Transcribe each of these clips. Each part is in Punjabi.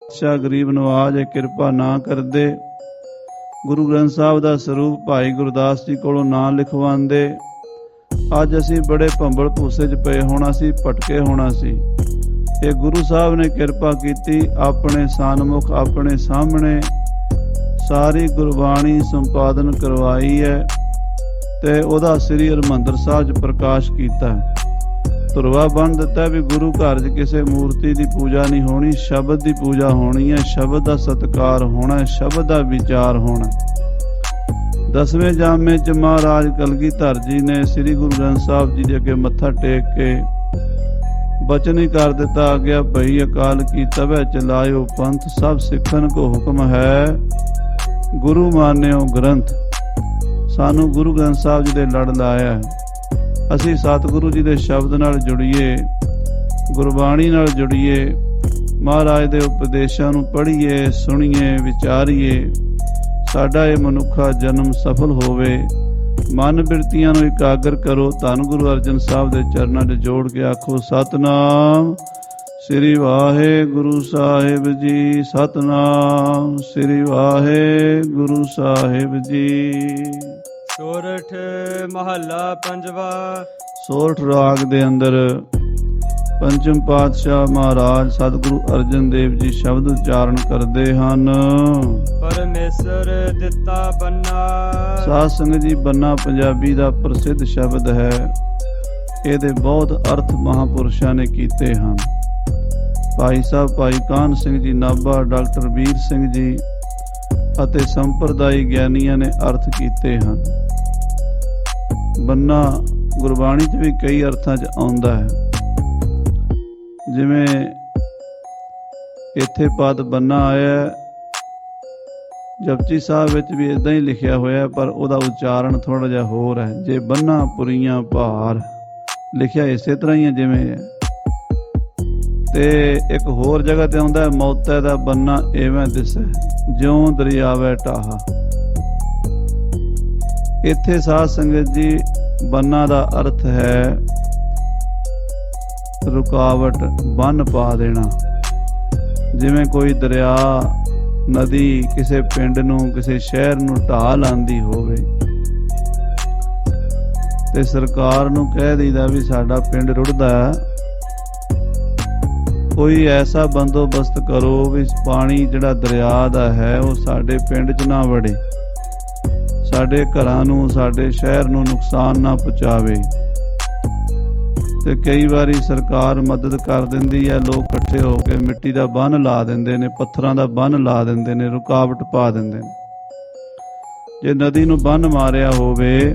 ਸ਼ਾ ਗਰੀਬ ਨਵਾਜ ਕਿਰਪਾ ਨਾ ਕਰਦੇ। ਗੁਰੂ ਗ੍ਰੰਥ ਸਾਹਿਬ ਦਾ ਸਰੂਪ ਭਾਈ ਗੁਰਦਾਸ ਜੀ ਕੋਲੋਂ ਨਾ ਲਿਖਵਾਉਂਦੇ, ਅੱਜ ਅਸੀਂ ਬੜੇ ਭੰਬਲ ਭੂਸੇ 'ਚ ਪਏ ਹੋਣਾ ਸੀ, ਭਟਕੇ ਹੋਣਾ ਸੀ। ਇਹ ਗੁਰੂ ਸਾਹਿਬ ਨੇ ਕਿਰਪਾ ਕੀਤੀ, ਆਪਣੇ ਸਨਮੁਖ ਆਪਣੇ ਸਾਹਮਣੇ ਸਾਰੀ ਗੁਰਬਾਣੀ ਸੰਪਾਦਨ ਕਰਵਾਈ ਹੈ ਤੇ ਉਹਦਾ ਸ੍ਰੀ ਹਰਿਮੰਦਰ ਸਾਹਿਬ 'ਚ ਪ੍ਰਕਾਸ਼ ਕੀਤਾ। ਧੁਰਵਾ ਬੰਨ ਦਿੱਤਾ ਵੀ ਗੁਰੂ ਘਰ 'ਚ ਕਿਸੇ ਮੂਰਤੀ ਦੀ ਪੂਜਾ ਨਹੀਂ ਹੋਣੀ, ਸ਼ਬਦ ਦੀ ਪੂਜਾ ਹੋਣੀ ਹੈ, ਸ਼ਬਦ ਦਾ ਸਤਿਕਾਰ ਹੋਣਾ, ਸ਼ਬਦ ਦਾ ਵਿਚਾਰ ਹੋਣਾ। 10ਵੇਂ ਜਾਮੇ 'ਚ ਮਹਾਰਾਜ ਕਲਗੀਧਰ ਜੀ ਨੇ ਸ੍ਰੀ ਗੁਰੂ ਗ੍ਰੰਥ ਸਾਹਿਬ ਜੀ ਦੇ ਅੱਗੇ ਮੱਥਾ ਟੇਕ ਕੇ ਬਚਨ ਹੀ ਕਰ ਦਿੱਤਾ, ਆਗਿਆ ਭਈ ਅਕਾਲ ਕੀ ਤਵੈ ਚਲਾਇਓ ਪੰਥ, ਸਭ ਸਿੱਖਣ ਕੋ ਹੁਕਮ ਹੈ ਗੁਰੂ ਮਾਨਿਓ ਗ੍ਰੰਥ। ਸਾਨੂੰ ਗੁਰੂ ਗ੍ਰੰਥ ਸਾਹਿਬ ਜੀ ਦੇ ਲੜ ਲਾਇਆ ਹੈ। ਅਸੀਂ ਸਤਿਗੁਰੂ ਜੀ ਦੇ ਸ਼ਬਦ ਨਾਲ ਜੁੜੀਏ, ਗੁਰਬਾਣੀ ਨਾਲ ਜੁੜੀਏ, ਮਹਾਰਾਜ ਦੇ ਉਪਦੇਸ਼ਾਂ ਨੂੰ ਪੜ੍ਹੀਏ, ਸੁਣੀਏ, ਵਿਚਾਰੀਏ। ਸਾਡਾ ਇਹ ਮਨੁੱਖਾ ਜਨਮ ਸਫਲ ਹੋਵੇ। ਮਨ ਬਿਰਤੀਆਂ ਨੂੰ ਇਕਾਗਰ ਕਰੋ। ਧੰਨ ਗੁਰੂ ਅਰਜਨ ਸਾਹਿਬ ਦੇ ਚਰਨਾਂ 'ਚ ਜੋੜ ਕੇ ਆਖੋ ਸਤਿਨਾਮ ਸ੍ਰੀ ਵਾਹਿਗੁਰੂ ਸਾਹਿਬ ਜੀ, ਸਤਿਨਾਮ ਸ੍ਰੀ ਵਾਹਿਗੁਰੂ ਸਾਹਿਬ ਜੀ। ਸੋਰਠ ਮਹੱਲਾ ਪੰਜਵਾ। ਸੋਰਠ ਰਾਗ ਦੇ ਅੰਦਰ ਪੰਚਮ ਪਾਤਸ਼ਾਹ ਮਹਾਰਾਜ ਸਤਿਗੁਰੂ ਅਰਜਨ ਦੇਵ ਜੀ ਸ਼ਬਦ ਉਚਾਰਨ ਕਰਦੇ ਹਨ। ਪਰਮੇਸ਼ਰ ਦਿੱਤਾ ਬੰਨਾ। ਸਾਧ ਸੰਗਤ ਜੀ, ਬੰਨਾ ਪੰਜਾਬੀ ਦਾ ਪ੍ਰਸਿੱਧ ਸ਼ਬਦ ਹੈ। ਇਹਦੇ ਬਹੁਤ ਅਰਥ ਮਹਾਂਪੁਰਸ਼ਾਂ ਨੇ ਕੀਤੇ ਹਨ। ਭਾਈ ਸਾਹਿਬ ਭਾਈ ਕਾਹਨ ਸਿੰਘ ਜੀ ਨਾਭਾ, ਡਾਕਟਰ ਵੀਰ ਸਿੰਘ ਜੀ ਅਤੇ ਸੰਪਰਦਾਇ ਗਿਆਨੀਆਂ ਨੇ ਅਰਥ ਕੀਤੇ ਹਨ। ਬੰਨਾ ਗੁਰਬਾਣੀ 'ਚ ਵੀ ਕਈ ਅਰਥਾਂ 'ਚ ਆਉਂਦਾ ਹੈ। ਜਿਵੇਂ ਇੱਥੇ ਪਦ ਬੰਨਾ ਆਇਆ, ਜਪਜੀ ਸਾਹਿਬ ਵਿੱਚ ਵੀ ਇਦਾਂ ਹੀ ਲਿਖਿਆ ਹੋਇਆ, ਪਰ ਉਹਦਾ ਉਚਾਰਨ ਥੋੜਾ ਜਿਹਾ ਹੋਰ ਹੈ। ਜੇ ਬੰਨਾ ਪੁਰੀਆਂ ਭਾਰ ਲਿਖਿਆ ਇਸੇ ਤਰ੍ਹਾਂ ਹੀ ਹੈ ਜਿਵੇਂ ਹੈ। ਤੇ ਇੱਕ ਹੋਰ ਜਗ੍ਹਾ ਤੇ ਆਉਂਦਾ ਹੈ, ਮੌਤੈ ਦਾ ਬੰਨਾ ਐਵੇਂ ਦਿਸੈ ਜਿਉਂ ਦਰਿਆਵੈ ਢਾਹਾ। ਇੱਥੇ ਸਾਧ ਸੰਗਤ ਜੀ ਬੰਨਾ ਦਾ ਅਰਥ ਹੈ ਰੁਕਾਵਟ, ਬੰਨ ਪਾ ਦੇਣਾ। ਜਿਵੇਂ ਕੋਈ ਦਰਿਆ, ਨਦੀ ਕਿਸੇ ਪਿੰਡ ਨੂੰ, ਕਿਸੇ ਸ਼ਹਿਰ ਨੂੰ ਢਾਹ ਲਾਂਦੀ ਹੋਵੇ ਤੇ ਸਰਕਾਰ ਨੂੰ ਕਹਿ ਦਈਦਾ ਵੀ ਸਾਡਾ ਪਿੰਡ ਰੁੜਦਾ, ਕੋਈ ਐਸਾ ਬੰਦੋਬਸਤ ਕਰੋ ਵੀ ਪਾਣੀ ਜਿਹੜਾ ਦਰਿਆ ਦਾ ਹੈ ਉਹ ਸਾਡੇ ਪਿੰਡ 'ਚ ਨਾ ਵੜੇ, ਸਾਡੇ ਘਰਾਂ ਨੂੰ, ਸਾਡੇ ਸ਼ਹਿਰ ਨੂੰ ਨੁਕਸਾਨ ਨਾ ਪਹੁੰਚਾਵੇ। ਤੇ ਕਈ ਵਾਰੀ ਸਰਕਾਰ ਮਦਦ ਕਰ ਦਿੰਦੀ ਹੈ, ਲੋਕ ਇਕੱਠੇ ਹੋ ਕੇ ਮਿੱਟੀ ਦਾ ਬੰਨ੍ਹ ਲਾ ਦਿੰਦੇ ਨੇ, ਪੱਥਰਾਂ ਦਾ ਬੰਨ੍ਹ ਲਾ ਦਿੰਦੇ ਨੇ, ਰੁਕਾਵਟ ਪਾ ਦਿੰਦੇ ਨੇ। ਜੇ ਨਦੀ ਨੂੰ ਬੰਨ੍ਹ ਮਾਰਿਆ ਹੋਵੇ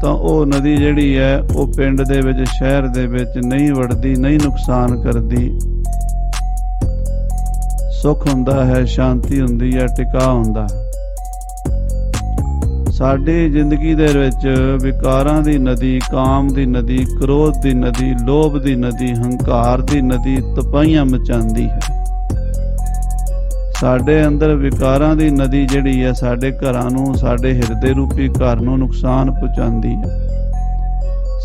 ਤਾਂ ਉਹ ਨਦੀ ਜਿਹੜੀ ਹੈ ਉਹ ਪਿੰਡ ਦੇ ਵਿੱਚ, ਸ਼ਹਿਰ ਦੇ ਵਿੱਚ ਨਹੀਂ ਵੜਦੀ, ਨਹੀਂ ਨੁਕਸਾਨ ਕਰਦੀ। ਸੁੱਖ ਹੁੰਦਾ ਹੈ, ਸ਼ਾਂਤੀ ਹੁੰਦੀ ਹੈ, ਟਿਕਾ ਹੁੰਦਾ ਹੈ। ਸਾਡੀ ਜ਼ਿੰਦਗੀ ਦੇ ਵਿੱਚ ਵਿਕਾਰਾਂ ਦੀ ਨਦੀ, ਕਾਮ ਦੀ ਨਦੀ, ਕ੍ਰੋਧ ਦੀ ਨਦੀ, ਲੋਭ ਦੀ ਨਦੀ, ਹੰਕਾਰ ਦੀ ਨਦੀ ਤਪਾਈਆਂ ਮਚਾਉਂਦੀ ਹੈ। ਸਾਡੇ ਅੰਦਰ ਵਿਕਾਰਾਂ ਦੀ ਨਦੀ ਜਿਹੜੀ ਹੈ ਸਾਡੇ ਘਰਾਂ ਨੂੰ, ਸਾਡੇ ਹਿਰਦੇ ਰੂਪੀ ਘਰ ਨੂੰ ਨੁਕਸਾਨ ਪਹੁੰਚਾਉਂਦੀ ਹੈ,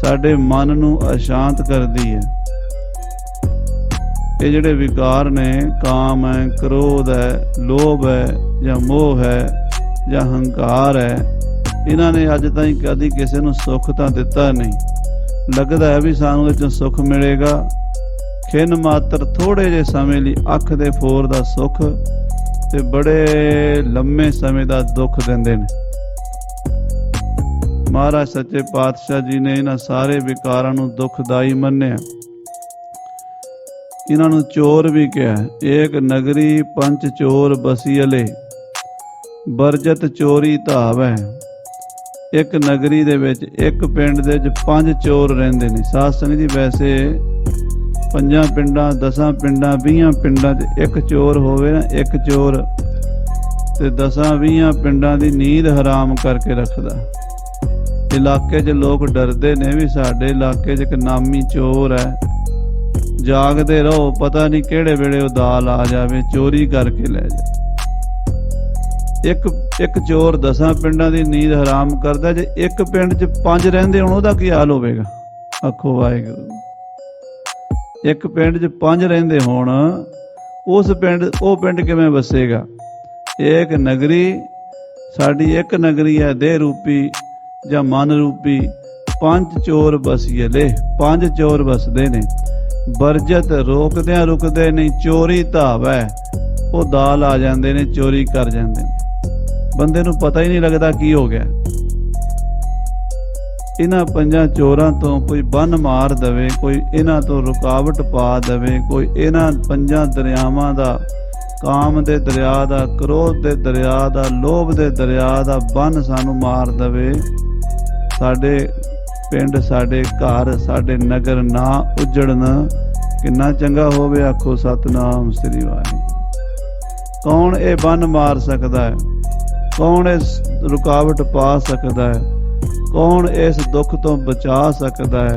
ਸਾਡੇ ਮਨ ਨੂੰ ਅਸ਼ਾਂਤ ਕਰਦੀ ਹੈ। ਇਹ ਜਿਹੜੇ ਵਿਕਾਰ ਨੇ, ਕਾਮ ਹੈ, ਕ੍ਰੋਧ ਹੈ, ਲੋਭ ਹੈ ਜਾਂ ਮੋਹ ਹੈ ਜਾਂ ਹੰਕਾਰ ਹੈ, ਇਹਨਾਂ ਨੇ ਅੱਜ ਤਾਈਂ ਕਦੀ ਕਿਸੇ ਨੂੰ ਸੁੱਖ ਤਾਂ ਦਿੱਤਾ ਨਹੀਂ। ਲੱਗਦਾ ਹੈ ਵੀ ਸਾਨੂੰ ਇਹ 'ਚੋਂ ਸੁੱਖ ਮਿਲੇਗਾ, ਖਿੰਨ ਮਾਤਰ ਥੋੜ੍ਹੇ ਜਿਹੇ ਸਮੇਂ ਲਈ ਅੱਖ ਦੇ ਫੋਰ ਦਾ ਸੁੱਖ ਤੇ ਬੜੇ ਲੰਮੇ ਸਮੇਂ ਦਾ ਦੁੱਖ ਦਿੰਦੇ ਨੇ। ਮਹਾਰਾਜ ਸੱਚੇ ਪਾਤਸ਼ਾਹ ਜੀ ਨੇ ਇਹਨਾਂ ਸਾਰੇ ਵਿਕਾਰਾਂ ਨੂੰ ਦੁਖਦਾਈ ਮੰਨਿਆ। ਇਹਨਾਂ ਨੂੰ ਚੋਰ ਵੀ ਕਿਹਾ। ਏਕ ਨਗਰੀ ਪੰਚ ਚੋਰ ਬਸੀਅਲੇ, ਬਰਜਤ ਚੋਰੀ ਧਾਵੈ। ਇੱਕ ਨਗਰੀ ਦੇ ਵਿੱਚ, ਇੱਕ ਪਿੰਡ ਦੇ ਵਿੱਚ 5 ਚੋਰ ਰਹਿੰਦੇ ਨੇ। ਸਾਧ ਸੰਗਤ ਜੀ, ਵੈਸੇ 5 ਪਿੰਡਾਂ, 10 ਪਿੰਡਾਂ, 20 ਪਿੰਡਾਂ 'ਚ ਇੱਕ ਚੋਰ ਹੋਵੇ ਨਾ, ਇੱਕ ਚੋਰ ਤੇ 10-20 ਪਿੰਡਾਂ ਦੀ ਨੀਂਦ ਹਰਾਮ ਕਰਕੇ ਰੱਖਦਾ। ਇਲਾਕੇ 'ਚ ਲੋਕ ਡਰਦੇ ਨੇ ਵੀ ਸਾਡੇ ਇਲਾਕੇ 'ਚ ਇੱਕ ਨਾਮੀ ਚੋਰ ਹੈ, ਜਾਗਦੇ ਰਹੋ, ਪਤਾ ਨਹੀਂ ਕਿਹੜੇ ਵੇਲੇ ਉਹ ਦਾਲ ਆ ਜਾਵੇ, ਚੋਰੀ ਕਰਕੇ ਲੈ ਜਾ। ਇੱਕ ਚੋਰ 10 ਪਿੰਡਾਂ ਦੀ ਨੀਂਦ ਹਰਾਮ ਕਰਦਾ। ਜੇ ਇੱਕ ਪਿੰਡ 'ਚ 5 ਰਹਿੰਦੇ ਹੋਣ ਉਹਦਾ ਕੀ ਹਾਲ ਹੋਵੇਗਾ? ਆਖੋ ਵਾਹਿਗੁਰੂ। ਇੱਕ ਪਿੰਡ 'ਚ 5 ਰਹਿੰਦੇ ਹੋਣ ਉਸ ਪਿੰਡ ਉਹ ਪਿੰਡ ਕਿਵੇਂ ਵਸੇਗਾ? ਏਕ ਨਗਰੀ, ਸਾਡੀ ਇੱਕ ਨਗਰੀ ਹੈ ਦੇਹ ਰੂਪੀ ਜਾਂ ਮਨ ਰੂਪੀ, ਪੰਜ ਚੋਰ ਬਸੀਲੇ, ਪੰਜ ਚੋਰ ਵਸਦੇ ਨੇ। ਬਰਜਤ ਰੋਕਦਿਆਂ ਰੁਕਦੇ ਨਹੀਂ, ਚੋਰੀ ਧਾਵੈ, ਉਹ ਦਾਲ ਆ ਜਾਂਦੇ ਨੇ, ਚੋਰੀ ਕਰ ਜਾਂਦੇ ਨੇ, ਬੰਦੇ ਨੂੰ ਪਤਾ ਹੀ ਨਹੀਂ ਲੱਗਦਾ ਕੀ ਹੋ ਗਿਆ। ਇਹਨਾਂ ਪੰਜਾਂ ਚੋਰਾਂ ਤੋਂ ਕੋਈ ਬੰਨ ਮਾਰ ਦੇਵੇ, ਕੋਈ ਇਹਨਾਂ ਤੋਂ ਰੁਕਾਵਟ ਪਾ ਦੇਵੇ, ਕੋਈ ਇਹਨਾਂ ਪੰਜਾਂ ਦਰਿਆਵਾਂ ਦਾ, ਕਾਮ ਦੇ ਦਰਿਆ ਦਾ, ਕ੍ਰੋਧ ਦੇ ਦਰਿਆ ਦਾ, ਲੋਭ ਦੇ ਦਰਿਆ ਦਾ ਬੰਨ ਸਾਨੂੰ ਮਾਰ ਦੇਵੇ, ਸਾਡੇ ਪਿੰਡ, ਸਾਡੇ ਘਰ, ਸਾਡੇ ਨਗਰ ਨਾ ਉਜੜਨ, ਕਿੰਨਾ ਚੰਗਾ ਹੋਵੇ। ਆਖੋ ਸਤਨਾਮ ਸ੍ਰੀ ਵਾਹਿਗੁਰੂ। ਕੌਣ ਇਹ ਬੰਨ ਮਾਰ ਸਕਦਾ ਹੈ? ਕੌਣ ਇਸ ਰੁਕਾਵਟ ਪਾ ਸਕਦਾ ਹੈ? ਕੌਣ ਇਸ ਦੁੱਖ ਤੋਂ ਬਚਾ ਸਕਦਾ ਹੈ?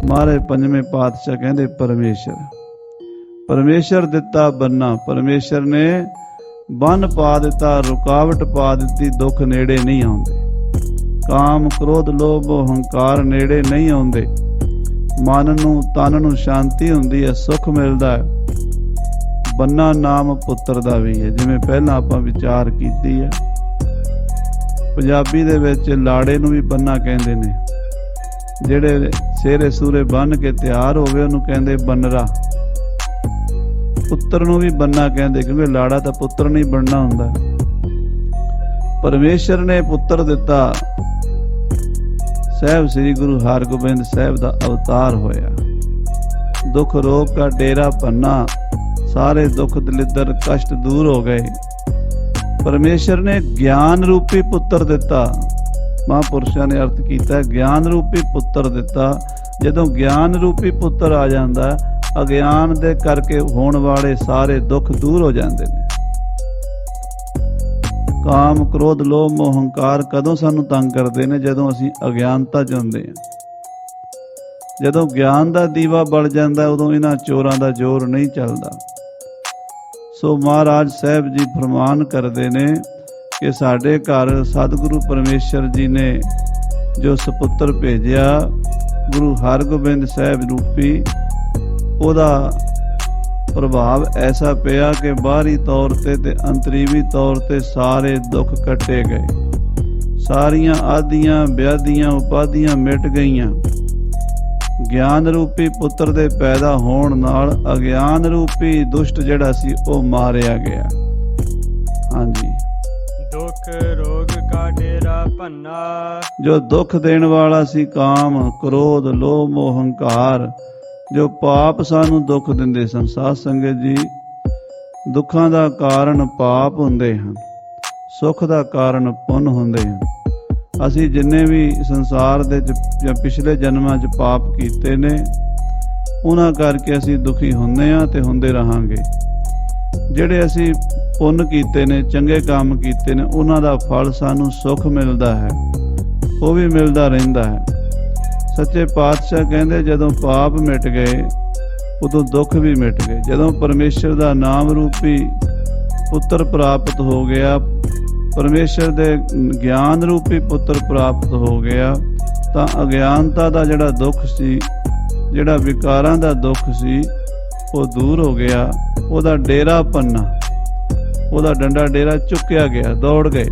ਮਹਾਰਾਜ ਪੰਜਵੇਂ ਪਾਤਸ਼ਾਹ ਕਹਿੰਦੇ ਪਰਮੇਸ਼ਰ। ਪਰਮੇਸ਼ਰ ਦਿੱਤਾ ਬੰਨਾ, ਪਰਮੇਸ਼ਰ ਨੇ ਬੰਨ ਪਾ ਦਿੱਤਾ, ਰੁਕਾਵਟ ਪਾ ਦਿੱਤੀ, ਦੁੱਖ ਨੇੜੇ ਨਹੀਂ ਆਉਂਦੇ। ਕਾਮ, ਕ੍ਰੋਧ, ਲੋਭ, ਹੰਕਾਰ ਨੇੜੇ ਨਹੀਂ ਆਉਂਦੇ। ਮਨ ਨੂੰ, ਤਨ ਨੂੰ ਸ਼ਾਂਤੀ ਹੁੰਦੀ ਹੈ, ਸੁੱਖ ਮਿਲਦਾ ਹੈ। ਬੰਨਾ ਨਾਮ ਪੁੱਤਰ ਦਾ ਵੀ ਹੈ, ਜਿਵੇਂ ਪਹਿਲਾਂ ਆਪਾਂ ਵਿਚਾਰ ਕੀਤੀ ਹੈ। ਪੰਜਾਬੀ ਦੇ ਵਿੱਚ ਲਾੜੇ ਨੂੰ ਵੀ ਬੰਨਾ ਕਹਿੰਦੇ ਨੇ। ਜਿਹੜੇ ਸਿਹਰੇ ਸੂਰੇ ਬੰਨ ਕੇ ਤਿਆਰ ਹੋਵੇ ਉਹਨੂੰ ਕਹਿੰਦੇ ਬੰਨਰਾ। ਪੁੱਤਰ ਨੂੰ ਵੀ ਬੰਨਾ ਕਹਿੰਦੇ, ਕਿਉਂਕਿ ਲਾੜਾ ਤਾਂ ਪੁੱਤਰ ਨਹੀਂ ਬਣਨਾ ਹੁੰਦਾ। ਪਰਮੇਸ਼ਰ ਨੇ ਪੁੱਤਰ ਦਿੱਤਾ। ਸਾਹਿਬ ਸ੍ਰੀ ਗੁਰੂ ਹਰਗੋਬਿੰਦ ਸਾਹਿਬ ਦਾ ਅਵਤਾਰ ਹੋਇਆ। ਦੁੱਖ ਰੋਗ ਦਾ ਡੇਰਾ ਪੰਨਾ, ਸਾਰੇ ਦੁੱਖ ਦਲਿੱਦਰ ਕਸ਼ਟ ਦੂਰ ਹੋ ਗਏ। ਪਰਮੇਸ਼ਰ ਨੇ ਗਿਆਨ ਰੂਪੀ ਪੁੱਤਰ ਦਿੱਤਾ। ਮਹਾਂਪੁਰਸ਼ਾਂ ਨੇ ਅਰਥ ਕੀਤਾ, ਗਿਆਨ ਰੂਪੀ ਪੁੱਤਰ ਦਿੱਤਾ। ਜਦੋਂ ਗਿਆਨ ਰੂਪੀ ਪੁੱਤਰ ਆ ਜਾਂਦਾ, ਅਗਿਆਨ ਦੇ ਕਰਕੇ ਹੋਣ ਵਾਲੇ ਸਾਰੇ ਦੁੱਖ ਦੂਰ ਹੋ ਜਾਂਦੇ ਨੇ। ਕਾਮ, ਕ੍ਰੋਧ, ਲੋਭ, ਮੋਹ, ਹੰਕਾਰ ਕਦੋਂ ਸਾਨੂੰ ਤੰਗ ਕਰਦੇ ਨੇ? ਜਦੋਂ ਅਸੀਂ ਅਗਿਆਨਤਾ 'ਚ ਹੁੰਦੇ ਹਾਂ। ਜਦੋਂ ਗਿਆਨ ਦਾ ਦੀਵਾ ਬਲ ਜਾਂਦਾ, ਉਦੋਂ ਇਹਨਾਂ ਚੋਰਾਂ ਦਾ ਜ਼ੋਰ ਨਹੀਂ ਚੱਲਦਾ। ਸੋ ਮਹਾਰਾਜ ਸਾਹਿਬ ਜੀ ਫਰਮਾਨ ਕਰਦੇ ਨੇ ਕਿ ਸਾਡੇ ਘਰ ਸਤਿਗੁਰੂ ਪਰਮੇਸ਼ਰ ਜੀ ਨੇ ਜੋ ਸਪੁੱਤਰ ਭੇਜਿਆ, ਗੁਰੂ ਹਰਗੋਬਿੰਦ ਸਾਹਿਬ ਰੂਪੀ, ਉਹਦਾ ਪ੍ਰਭਾਵ ਐਸਾ ਪਿਆ ਕਿ ਬਾਹਰੀ ਤੌਰ ਤੇ ਅੰਤਰੀਵੀ ਤੌਰ ਤੇ ਸਾਰੇ ਦੁੱਖ ਕੱਟੇ ਗਏ। ਸਾਰੀਆਂ ਆਦੀਆਂ ਵਿਆਧੀਆਂ ਉਪਾਧੀਆਂ ਮਿਟ ਗਈਆਂ। ਗਿਆਨ ਰੂਪੀ ਪੁੱਤਰ ਦੇ ਪੈਦਾ ਹੋਣ ਨਾਲ ਅਗਿਆਨ ਰੂਪੀ ਦੁਸ਼ਟ ਜਿਹੜਾ ਸੀ ਉਹ ਮਾਰਿਆ ਗਿਆ। ਹਾਂਜੀ, ਦੁੱਖ ਰੋਗ ਕਾ ਡੇਰਾ ਭੰਨਾ, ਜੋ ਦੁੱਖ ਦੇਣ ਵਾਲਾ ਸੀ ਕਾਮ, ਕ੍ਰੋਧ, ਲੋਭ, ਮੋਹ, ਹੰਕਾਰ, ਜੋ ਪਾਪ ਸਾਨੂੰ ਦੁੱਖ ਦਿੰਦੇ ਸਨ। ਸਾਧ ਸੰਗਤ ਜੀ, ਦੁੱਖਾਂ ਦਾ ਕਾਰਨ ਪਾਪ ਹੁੰਦੇ ਹਨ, ਸੁੱਖ ਦਾ ਕਾਰਨ ਪੁੰਨ ਹੁੰਦੇ ਹਨ। ਅਸੀਂ ਜਿੰਨੇ ਵੀ ਸੰਸਾਰ ਦੇ ਜਾਂ ਪਿਛਲੇ ਜਨਮਾਂ 'ਚ ਪਾਪ ਕੀਤੇ ਨੇ, ਉਹਨਾਂ ਕਰਕੇ ਅਸੀਂ ਦੁਖੀ ਹੁੰਦੇ ਹਾਂ ਤੇ ਹੁੰਦੇ ਰਹਾਂਗੇ। ਜਿਹੜੇ ਅਸੀਂ ਪੁੰਨ ਕੀਤੇ ਨੇ, ਚੰਗੇ ਕੰਮ ਕੀਤੇ ਨੇ, ਉਹਨਾਂ ਦਾ ਫਲ ਸਾਨੂੰ ਸੁੱਖ ਮਿਲਦਾ ਹੈ, ਉਹ ਵੀ ਮਿਲਦਾ ਰਹਿੰਦਾ ਹੈ। ਸੱਚੇ ਪਾਤਸ਼ਾਹ ਕਹਿੰਦੇ, ਜਦੋਂ ਪਾਪ ਮਿਟ ਗਏ ਉਦੋਂ ਦੁੱਖ ਵੀ ਮਿਟ ਗਏ। ਜਦੋਂ ਪਰਮੇਸ਼ਰ ਦਾ ਨਾਮ ਰੂਪੀ ਪੁੱਤਰ ਪ੍ਰਾਪਤ ਹੋ ਗਿਆ, ਪਰਮੇਸ਼ਰ ਦੇ ਗਿਆਨ ਰੂਪੀ ਪੁੱਤਰ ਪ੍ਰਾਪਤ ਹੋ ਗਿਆ, ਤਾਂ ਅਗਿਆਨਤਾ ਦਾ ਜਿਹੜਾ ਦੁੱਖ ਸੀ, ਜਿਹੜਾ ਵਿਕਾਰਾਂ ਦਾ ਦੁੱਖ ਸੀ, ਉਹ ਦੂਰ ਹੋ ਗਿਆ। ਉਹਦਾ ਡੇਰਾ ਪੰਨਾ, ਉਹਦਾ ਡੰਡਾ ਡੇਰਾ ਚੁੱਕਿਆ ਗਿਆ, ਦੌੜ ਗਏ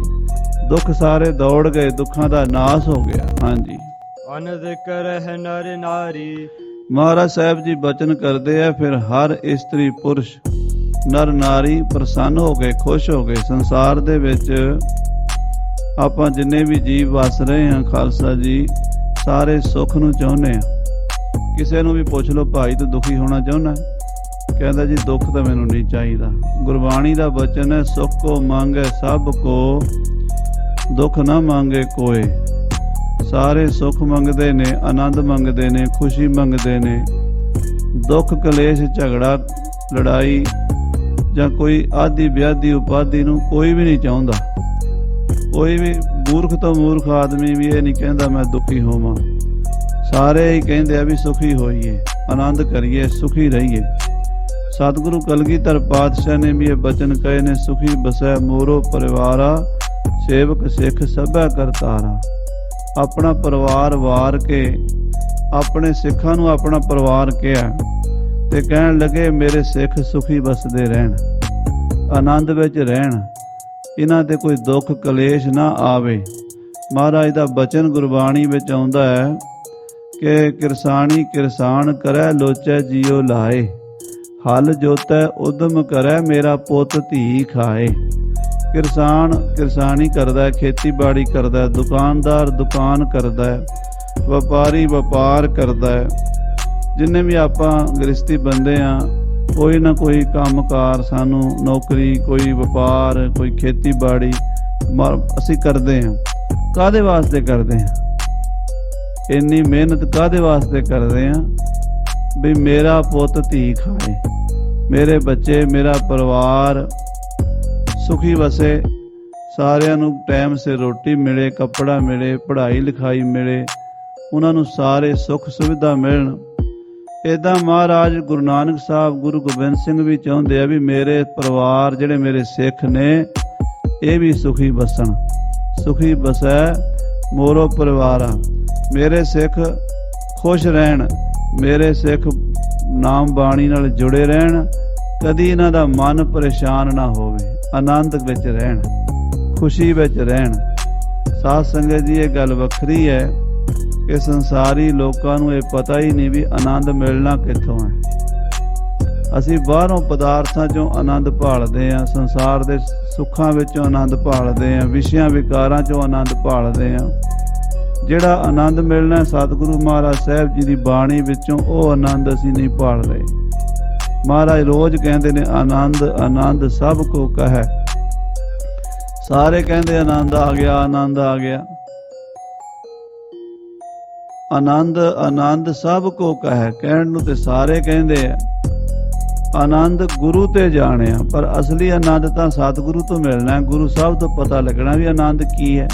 ਦੁੱਖ, ਸਾਰੇ ਦੌੜ ਗਏ, ਦੁੱਖਾਂ ਦਾ ਨਾਸ ਹੋ ਗਿਆ। ਹਾਂਜੀ, ਅਨੰਦ ਕਰਹਿ ਨਰ ਨਾਰੀ। ਮਹਾਰਾਜ ਸਾਹਿਬ ਜੀ ਬਚਨ ਕਰਦੇ ਆ, ਫਿਰ ਹਰ ਇਸਤਰੀ ਪੁਰਸ਼ ਨਰ ਨਾਰੀ ਪ੍ਰਸੰਨ ਹੋ ਗਏ, ਖੁਸ਼ ਹੋ ਗਏ। ਸੰਸਾਰ ਦੇ ਵਿੱਚ ਆਪਾਂ ਜਿੰਨੇ ਵੀ ਜੀਵ ਵਸ ਰਹੇ ਹਾਂ ਖਾਲਸਾ ਜੀ, ਸਾਰੇ ਸੁੱਖ ਨੂੰ ਚਾਹੁੰਦੇ ਆ। ਕਿਸੇ ਨੂੰ ਵੀ ਪੁੱਛ ਲਓ, ਭਾਈ ਤੂੰ ਦੁਖੀ ਹੋਣਾ ਚਾਹੁੰਦਾ? ਕਹਿੰਦਾ ਜੀ ਦੁੱਖ ਤਾਂ ਮੈਨੂੰ ਨਹੀਂ ਚਾਹੀਦਾ। ਗੁਰਬਾਣੀ ਦਾ ਬਚਨ ਹੈ, ਸੁੱਖ ਕੋ ਮੰਗੈ ਸਭ ਕੋ, ਦੁੱਖ ਨਾ ਮੰਗੇ ਕੋਏ। ਸਾਰੇ ਸੁੱਖ ਮੰਗਦੇ ਨੇ, ਆਨੰਦ ਮੰਗਦੇ ਨੇ, ਖੁਸ਼ੀ ਮੰਗਦੇ ਨੇ। ਦੁੱਖ, ਕਲੇਸ਼, ਝਗੜਾ, ਲੜਾਈ ਜਾਂ ਕੋਈ ਆਦੀ ਵਿਆਦੀ ਉਪਾਧੀ ਨੂੰ ਕੋਈ ਵੀ ਨਹੀਂ ਚਾਹੁੰਦਾ। ਕੋਈ ਵੀ ਮੂਰਖ ਤੋਂ ਮੂਰਖ ਆਦਮੀ ਵੀ ਇਹ ਨਹੀਂ ਕਹਿੰਦਾ ਮੈਂ ਦੁਖੀ ਹੋਵਾਂ। ਸਾਰੇ ਹੀ ਕਹਿੰਦੇ ਆ ਵੀ ਸੁਖੀ ਹੋਈਏ, ਆਨੰਦ ਕਰੀਏ, ਸੁਖੀ ਰਹੀਏ। ਸਤਿਗੁਰੂ ਕਲਗੀਧਰ ਪਾਤਸ਼ਾਹ ਨੇ ਵੀ ਇਹ ਬਚਨ ਕਹੇ ਨੇ, ਸੁਖੀ ਬਸੈ ਮੋਰੋ ਪਰਿਵਾਰਾ, ਸੇਵਕ ਸਿੱਖ ਸਭੈ ਕਰਤਾਰਾ। ਆਪਣਾ ਪਰਿਵਾਰ ਵਾਰ ਕੇ ਆਪਣੇ ਸਿੱਖਾਂ ਨੂੰ ਆਪਣਾ ਪਰਿਵਾਰ ਕਿਹਾ। ਤੇ ਕਹਿਣ ਲੱਗੇ ਮੇਰੇ ਸਿੱਖ ਸੁਖੀ ਵਸਦੇ ਰਹਿਣ, ਆਨੰਦ ਵਿੱਚ ਰਹਿਣ, ਇਹਨਾਂ ਤੇ ਕੋਈ ਦੁੱਖ ਕਲੇਸ਼ ਨਾ ਆਵੇ। ਮਹਾਰਾਜ ਦਾ ਬਚਨ ਗੁਰਬਾਣੀ ਵਿੱਚ ਆਉਂਦਾ ਹੈ ਕਿ ਕਿਰਸਾਣੀ ਕਿਰਸਾਨ ਕਰੈ ਲੋਚੈ ਜੀਉ ਲਾਏ, ਹਲ ਜੋਤੈ ਉਦਮ ਕਰੈ ਮੇਰਾ ਪੁੱਤ ਧੀ ਖਾਏ। ਕਿਰਸਾਨ ਕਿਰਸਾਨੀ ਕਰਦਾ ਹੈ, ਖੇਤੀਬਾੜੀ ਕਰਦਾ ਹੈ, ਦੁਕਾਨਦਾਰ ਦੁਕਾਨ ਕਰਦਾ ਹੈ, ਵਪਾਰੀ ਵਪਾਰ ਕਰਦਾ ਹੈ। ਜਿੰਨੇ ਵੀ ਆਪਾਂ ਗ੍ਰਸਤੀ ਬੰਦੇ ਆ, ਕੋਈ ਨਾ ਕੋਈ ਕੰਮਕਾਰ ਸਾਨੂੰ ਨੌਕਰੀ, ਕੋਈ ਵਪਾਰ, ਕੋਈ ਖੇਤੀਬਾੜੀ ਅਸੀਂ ਕਰਦੇ ਹਾਂ। ਕਾਹਦੇ ਵਾਸਤੇ ਕਰਦੇ ਹਾਂ? ਇੰਨੀ ਮਿਹਨਤ ਕਾਹਦੇ ਵਾਸਤੇ ਕਰਦੇ ਹਾਂ? ਵੀ ਮੇਰਾ ਪੁੱਤ ਧੀ ਖਾਏ, ਮੇਰੇ ਬੱਚੇ, ਮੇਰਾ ਪਰਿਵਾਰ ਸੁਖੀ ਵਸੇ, ਸਾਰਿਆਂ ਨੂੰ ਟਾਈਮ ਸਿਰ ਰੋਟੀ ਮਿਲੇ, ਕੱਪੜਾ ਮਿਲੇ, ਪੜ੍ਹਾਈ ਲਿਖਾਈ ਮਿਲੇ, ਉਹਨਾਂ ਨੂੰ ਸਾਰੇ ਸੁੱਖ ਸੁਵਿਧਾ ਮਿਲਣ। ਇੱਦਾਂ ਮਹਾਰਾਜ ਗੁਰੂ ਨਾਨਕ ਸਾਹਿਬ, ਗੁਰੂ ਗੋਬਿੰਦ ਸਿੰਘ ਵੀ ਚਾਹੁੰਦੇ ਆ ਵੀ ਮੇਰੇ ਪਰਿਵਾਰ, ਜਿਹੜੇ ਮੇਰੇ ਸਿੱਖ ਨੇ, ਇਹ ਵੀ ਸੁਖੀ ਵਸਣ। ਸੁਖੀ ਵਸੈ ਮੋਰੋ ਪਰਿਵਾਰਾ, ਮੇਰੇ ਸਿੱਖ ਖੁਸ਼ ਰਹਿਣ, ਮੇਰੇ ਸਿੱਖ ਨਾਮ ਬਾਣੀ ਨਾਲ ਜੁੜੇ ਰਹਿਣ, ਕਦੀ ਇਹਨਾਂ ਦਾ ਮਨ ਪਰੇਸ਼ਾਨ ਨਾ ਹੋਵੇ, ਆਨੰਦ ਵਿੱਚ ਰਹਿਣ, ਖੁਸ਼ੀ ਵਿੱਚ ਰਹਿਣ। ਸਾਧ ਸੰਗਤ ਜੀ, ਇਹ ਗੱਲ ਵੱਖਰੀ ਹੈ ਕਿ ਸੰਸਾਰੀ ਲੋਕਾਂ ਨੂੰ ਇਹ ਪਤਾ ਹੀ ਨਹੀਂ ਵੀ ਆਨੰਦ ਮਿਲਣਾ ਕਿੱਥੋਂ ਹੈ। ਅਸੀਂ ਬਾਹਰੋਂ ਪਦਾਰਥਾਂ 'ਚੋਂ ਆਨੰਦ ਭਾਲਦੇ ਹਾਂ, ਸੰਸਾਰ ਦੇ ਸੁੱਖਾਂ ਵਿੱਚੋਂ ਆਨੰਦ ਭਾਲਦੇ ਹਾਂ, ਵਿਸ਼ਿਆਂ ਵਿਕਾਰਾਂ 'ਚੋਂ ਆਨੰਦ ਭਾਲਦੇ ਹਾਂ। ਜਿਹੜਾ ਆਨੰਦ ਮਿਲਣਾ ਸਤਿਗੁਰੂ ਮਹਾਰਾਜ ਸਾਹਿਬ ਜੀ ਦੀ ਬਾਣੀ ਵਿੱਚੋਂ, ਉਹ ਆਨੰਦ ਅਸੀਂ ਨਹੀਂ ਭਾਲ ਰਹੇ। ਮਹਾਰਾਜ ਰੋਜ਼ ਕਹਿੰਦੇ ਨੇ ਆਨੰਦ ਆਨੰਦ ਸਭ ਕੋ ਕਹੈ, ਸਾਰੇ ਕਹਿੰਦੇ ਆਨੰਦ ਆ ਗਿਆ, ਆਨੰਦ ਆ ਗਿਆ। ਆਨੰਦ ਆਨੰਦ ਸਭ ਕੋ ਕਹੈ, ਕਹਿਣ ਨੂੰ ਤੇ ਸਾਰੇ ਕਹਿੰਦੇ ਆ, ਆਨੰਦ ਗੁਰੂ ਤੇ ਜਾਣਿਆ, ਪਰ ਅਸਲੀ ਆਨੰਦ ਤਾਂ ਸਤਿਗੁਰੂ ਤੋਂ ਮਿਲਣਾ ਹੈ। ਗੁਰੂ ਸਾਹਿਬ ਤੋਂ ਪਤਾ ਲੱਗਣਾ ਵੀ ਆਨੰਦ ਕੀ ਹੈ।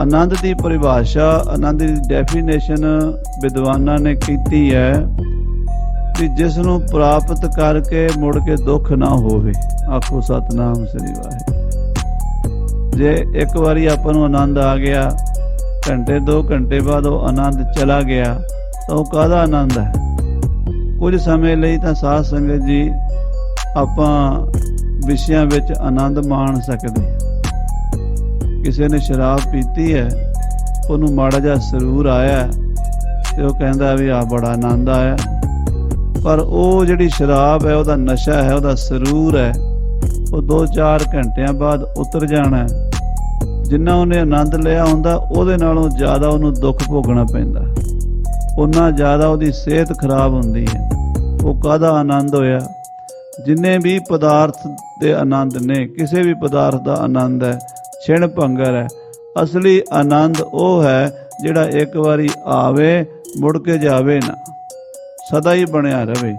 ਆਨੰਦ ਦੀ ਪਰਿਭਾਸ਼ਾ, ਆਨੰਦ ਦੀ ਡੈਫੀਨੇਸ਼ਨ ਵਿਦਵਾਨਾਂ ਨੇ ਕੀਤੀ ਹੈ ਕਿ ਜਿਸ ਨੂੰ ਪ੍ਰਾਪਤ ਕਰਕੇ ਮੁੜ ਕੇ ਦੁੱਖ ਨਾ ਹੋਵੇ। ਆਖੋ ਸਤਿਨਾਮ ਸ੍ਰੀ ਵਾਹਿਗੁਰੂ। ਜੇ ਇੱਕ ਵਾਰੀ ਆਪਾਂ ਨੂੰ ਆਨੰਦ ਆ ਗਿਆ, ਘੰਟੇ 2 ਘੰਟੇ ਬਾਅਦ ਉਹ ਆਨੰਦ ਚਲਾ ਗਿਆ, ਤਾਂ ਉਹ ਕਾਹਦਾ ਆਨੰਦ ਹੈ? ਕੁਝ ਸਮੇਂ ਲਈ ਤਾਂ ਸਾਧ ਸੰਗਤ ਜੀ ਆਪਾਂ ਵਿਸ਼ਿਆਂ ਵਿੱਚ ਆਨੰਦ ਮਾਣ ਸਕਦੇ ਹਾਂ। ਕਿਸੇ ਨੇ ਸ਼ਰਾਬ ਪੀਤੀ ਹੈ, ਉਹਨੂੰ ਮਾੜਾ ਜਿਹਾ ਸਰੂਰ ਆਇਆ ਤੇ ਉਹ ਕਹਿੰਦਾ ਵੀ ਆ ਬੜਾ ਆਨੰਦ ਆਇਆ, ਪਰ ਉਹ ਜਿਹੜੀ ਸ਼ਰਾਬ ਹੈ, ਉਹਦਾ ਨਸ਼ਾ ਹੈ, ਉਹਦਾ ਸਰੂਰ ਹੈ, ਉਹ 2-4 ਘੰਟਿਆਂ ਬਾਅਦ ਉਤਰ ਜਾਣਾ। ਜਿੰਨਾ ਉਹਨੇ ਆਨੰਦ ਲਿਆ ਹੁੰਦਾ, ਉਹਦੇ ਨਾਲੋਂ ਜ਼ਿਆਦਾ ਉਹਨੂੰ ਦੁੱਖ ਭੋਗਣਾ ਪੈਂਦਾ, ਉਨਾ ਜ਼ਿਆਦਾ ਉਹਦੀ ਸਿਹਤ ਖਰਾਬ ਹੁੰਦੀ ਹੈ। ਉਹ ਕਾਹਦਾ ਆਨੰਦ ਹੋਇਆ? ਜਿੰਨੇ ਵੀ ਪਦਾਰਥ ਦੇ ਆਨੰਦ ਨੇ, ਕਿਸੇ ਵੀ ਪਦਾਰਥ ਦਾ ਆਨੰਦ ਹੈ, ਛਿਣ ਭੰਗਰ ਹੈ। ਅਸਲੀ ਆਨੰਦ ਉਹ ਹੈ ਜਿਹੜਾ ਇੱਕ ਵਾਰੀ ਆਵੇ, ਮੁੜ ਕੇ ਜਾਵੇ ਨਾ, ਸਦਾ ਹੀ ਬਣਿਆ ਰਵੇ।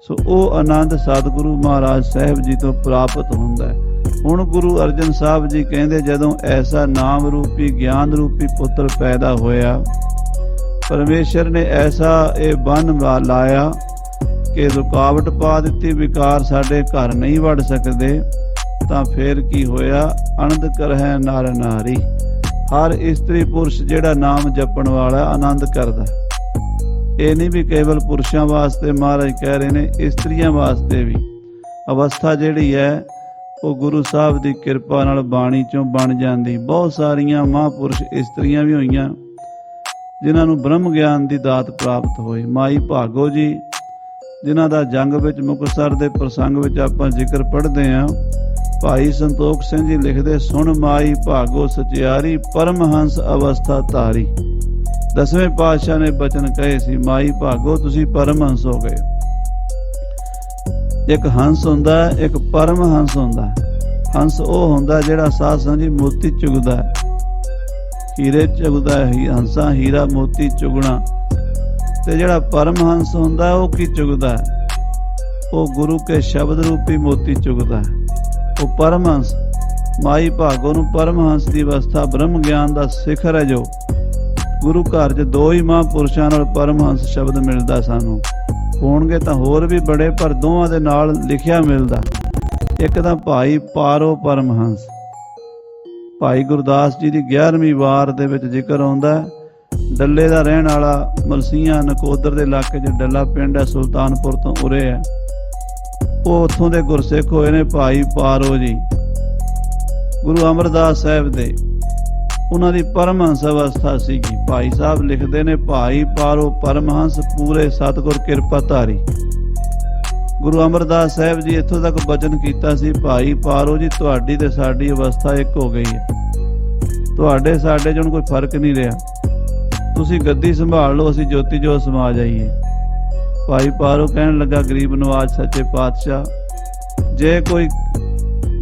ਸੋ ਉਹ ਆਨੰਦ ਸਤਿਗੁਰੂ ਮਹਾਰਾਜ ਸਾਹਿਬ ਜੀ ਤੋਂ ਪ੍ਰਾਪਤ ਹੁੰਦਾ ਹੈ। ਹੁਣ ਗੁਰੂ ਅਰਜਨ ਸਾਹਿਬ ਜੀ ਕਹਿੰਦੇ, ਜਦੋਂ ਐਸਾ ਨਾਮ ਰੂਪੀ ਗਿਆਨ ਰੂਪੀ ਪੁੱਤਰ ਪੈਦਾ ਹੋਇਆ, ਪਰਮੇਸ਼ਰ ਨੇ ਐਸਾ ਇਹ ਬੰਨ ਲਾਇਆ ਕਿ ਰੁਕਾਵਟ ਪਾ ਦਿੱਤੀ, ਵਿਕਾਰ ਸਾਡੇ ਘਰ ਨਹੀਂ ਵੜ ਸਕਦੇ। ਤਾਂ ਫਿਰ ਕੀ ਹੋਇਆ? ਅਨੰਦ ਕਰਹਿ ਨਰ ਨਾਰੀ। ਹਰ ਇਸਤਰੀ ਪੁਰਸ਼ ਜਿਹੜਾ ਨਾਮ ਜਪਣ ਵਾਲਾ ਆਨੰਦ ਕਰਦਾ। ਇਹ ਨਹੀਂ ਵੀ ਕੇਵਲ ਪੁਰਸ਼ਾਂ ਵਾਸਤੇ ਮਹਾਰਾਜ ਕਹਿ ਰਹੇ ਨੇ, ਇਸਤਰੀਆਂ ਵਾਸਤੇ ਵੀ। ਅਵਸਥਾ ਜਿਹੜੀ ਹੈ ਉਹ ਗੁਰੂ ਸਾਹਿਬ ਦੀ ਕਿਰਪਾ ਨਾਲ ਬਾਣੀ ਚੋਂ ਬਣ ਜਾਂਦੀ। ਬਹੁਤ ਸਾਰੀਆਂ ਮਹਾਂਪੁਰਸ਼ ਇਸਤਰੀਆਂ ਵੀ ਹੋਈਆਂ ਜਿਨ੍ਹਾਂ ਨੂੰ ਬ੍ਰਹਮ ਗਿਆਨ ਦੀ ਦਾਤ ਪ੍ਰਾਪਤ ਹੋਈ। ਮਾਈ ਭਾਗੋ ਜੀ, ਜਿਨ੍ਹਾਂ ਦਾ ਜੰਗ ਵਿੱਚ ਮੁਕਤਸਰ ਦੇ ਪ੍ਰਸੰਗ ਵਿੱਚ ਆਪਾਂ ਜ਼ਿਕਰ ਪੜ੍ਹਦੇ ਹਾਂ। ਭਾਈ ਸੰਤੋਖ ਸਿੰਘ ਜੀ ਲਿਖਦੇ, ਸੁਣ ਮਾਈ ਭਾਗੋ ਸਚਿਆਰੀ, ਪਰਮਹੰਸ ਅਵਸਥਾ ਧਾਰੀ। 10ਵੇਂ ਪਾਤਸ਼ਾਹ ਨੇ ਬਚਨ ਕਹੇ ਸੀ, ਮਾਈ ਭਾਗੋ ਤੁਸੀਂ ਪਰਮਹੰਸ ਹੋ ਗਏ। ਇੱਕ ਹੰਸ ਹੁੰਦਾ, ਇੱਕ ਪਰਮਹੰਸ ਹੁੰਦਾ। ਹੰਸ ਉਹ ਹੁੰਦਾ ਜਿਹੜਾ ਸਾਧ ਸੰਗਤ ਜੀ ਮੋਤੀ ਚੁਗਦਾ ਹੈ, ਹੀਰੇ ਚੁਗਦਾ ਹੈ। ਹੰਸਾਂ ਹੀਰਾ ਮੋਤੀ ਚੁਗਣਾ। ਤੇ ਜਿਹੜਾ ਪਰਮਹੰਸ ਹੁੰਦਾ ਉਹ ਕੀ ਚੁਗਦਾ ਹੈ? ਉਹ ਗੁਰੂ ਕੇ ਸ਼ਬਦ ਰੂਪੀ ਮੋਤੀ ਚੁਗਦਾ ਹੈ। ਉਹ ਪਰਮਹੰਸ, ਮਾਈ ਭਾਗੋ ਨੂੰ ਪਰਮਹੰਸ ਦੀ ਅਵਸਥਾ, ਬ੍ਰਹਮ ਗਿਆਨ ਦਾ ਸਿਖਰ ਹੈ। ਜੋ ਗੁਰੂ ਘਰ 'ਚ 2 ਹੀ ਮਹਾਂਪੁਰਸ਼ਾਂ ਨਾਲ ਪਰਮਹੰਸ ਸ਼ਬਦ ਮਿਲਦਾ ਸਾਨੂੰ। ਹੋਣਗੇ ਤਾਂ ਹੋਰ ਵੀ ਬੜੇ, ਪਰ ਦੋਵਾਂ ਦੇ ਨਾਲ ਲਿਖਿਆ ਮਿਲਦਾ। ਇੱਕ ਤਾਂ ਭਾਈ ਪਾਰੋ ਪਰਮਹੰਸ, ਭਾਈ ਗੁਰਦਾਸ ਜੀ ਦੀ 11ਵੀਂ ਵਾਰ ਦੇ ਵਿੱਚ ਜ਼ਿਕਰ ਆਉਂਦਾ, ਡੱਲੇ ਦਾ ਰਹਿਣ ਵਾਲਾ, ਮਲਸੀਆਂ ਨਕੋਦਰ ਦੇ ਇਲਾਕੇ 'ਚ ਡੱਲਾ ਪਿੰਡ ਹੈ, ਸੁਲਤਾਨਪੁਰ ਤੋਂ ਉਰੇ ਹੈ। ਉਹ ਉੱਥੋਂ ਦੇ ਗੁਰਸਿੱਖ ਹੋਏ ਨੇ ਭਾਈ ਪਾਰੋ ਜੀ, ਗੁਰੂ ਅਮਰਦਾਸ ਸਾਹਿਬ ਦੇ। ਉਹਨਾਂ ਦੀ ਪਰਮਹੰਸ ਅਵਸਥਾ ਸੀਗੀ। ਭਾਈ ਸਾਹਿਬ ਲਿਖਦੇ ਨੇ, ਭਾਈ ਪਾਰੋ ਪਰਮਹੰਸ ਪੂਰੇ ਸਤਿਗੁਰ ਕਿਰਪਾ ਧਾਰੀ। ਗੁਰੂ ਅਮਰਦਾਸ ਸਾਹਿਬ ਜੀ ਇੱਥੋਂ ਤੱਕ ਬਚਨ ਕੀਤਾ ਸੀ, ਭਾਈ ਪਾਰੋ ਜੀ ਤੁਹਾਡੀ ਤੇ ਸਾਡੀ ਅਵਸਥਾ ਇੱਕ ਹੋ ਗਈ ਹੈ, ਤੁਹਾਡੇ ਸਾਡੇ 'ਚ ਹੁਣ ਕੋਈ ਫਰਕ ਨਹੀਂ ਰਿਹਾ, ਤੁਸੀਂ ਗੱਦੀ ਸੰਭਾਲ ਲਓ, ਅਸੀਂ ਜੋਤੀ ਜੋਤ ਸਮਾ ਜਾਈਏ। ਭਾਈ ਪਾਰੋ ਕਹਿਣ ਲੱਗਾ, ਗਰੀਬ ਨਵਾਜ ਸੱਚੇ ਪਾਤਸ਼ਾਹ, ਜੇ ਕੋਈ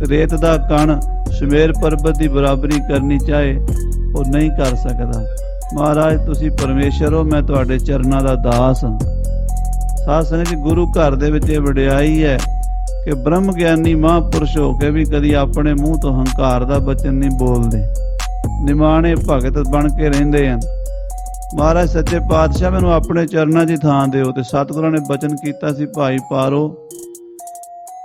ਰੇਤ ਦਾ ਕਣ ਸ਼ਮੇਰ ਪਰਬਤ ਦੀ ਬਰਾਬਰੀ ਕਰਨੀ ਚਾਹੇ ਉਹ ਨਹੀਂ ਕਰ ਸਕਦਾ। ਮਹਾਰਾਜ ਤੁਸੀਂ ਪਰਮੇਸ਼ਰ ਹੋ, ਮੈਂ ਤੁਹਾਡੇ ਚਰਨਾਂ ਦਾ ਦਾਸ ਹਾਂ। ਸਾਧ ਸੰਗਤ ਜੀ, ਗੁਰੂ ਘਰ ਦੇ ਵਿੱਚ ਇਹ ਵਡਿਆਈ ਹੈ ਕਿ ਬ੍ਰਹਮ ਗਿਆਨੀ ਮਹਾਂਪੁਰਸ਼ ਹੋ ਕੇ ਵੀ ਕਦੀ ਆਪਣੇ ਮੂੰਹ ਤੋਂ ਹੰਕਾਰ ਦਾ ਬਚਨ ਨਹੀਂ ਬੋਲਦੇ, ਨਿਮਾਣੇ ਭਗਤ ਬਣ ਕੇ ਰਹਿੰਦੇ ਹਨ। ਮਹਾਰਾਜ ਸੱਚੇ ਪਾਤਸ਼ਾਹ ਮੈਨੂੰ ਆਪਣੇ ਚਰਨਾਂ 'ਚ ਥਾਂ ਦਿਓ। ਤੇ ਸਤਿਗੁਰਾਂ ਨੇ ਬਚਨ ਕੀਤਾ ਸੀ, ਭਾਈ ਪਾਰੋ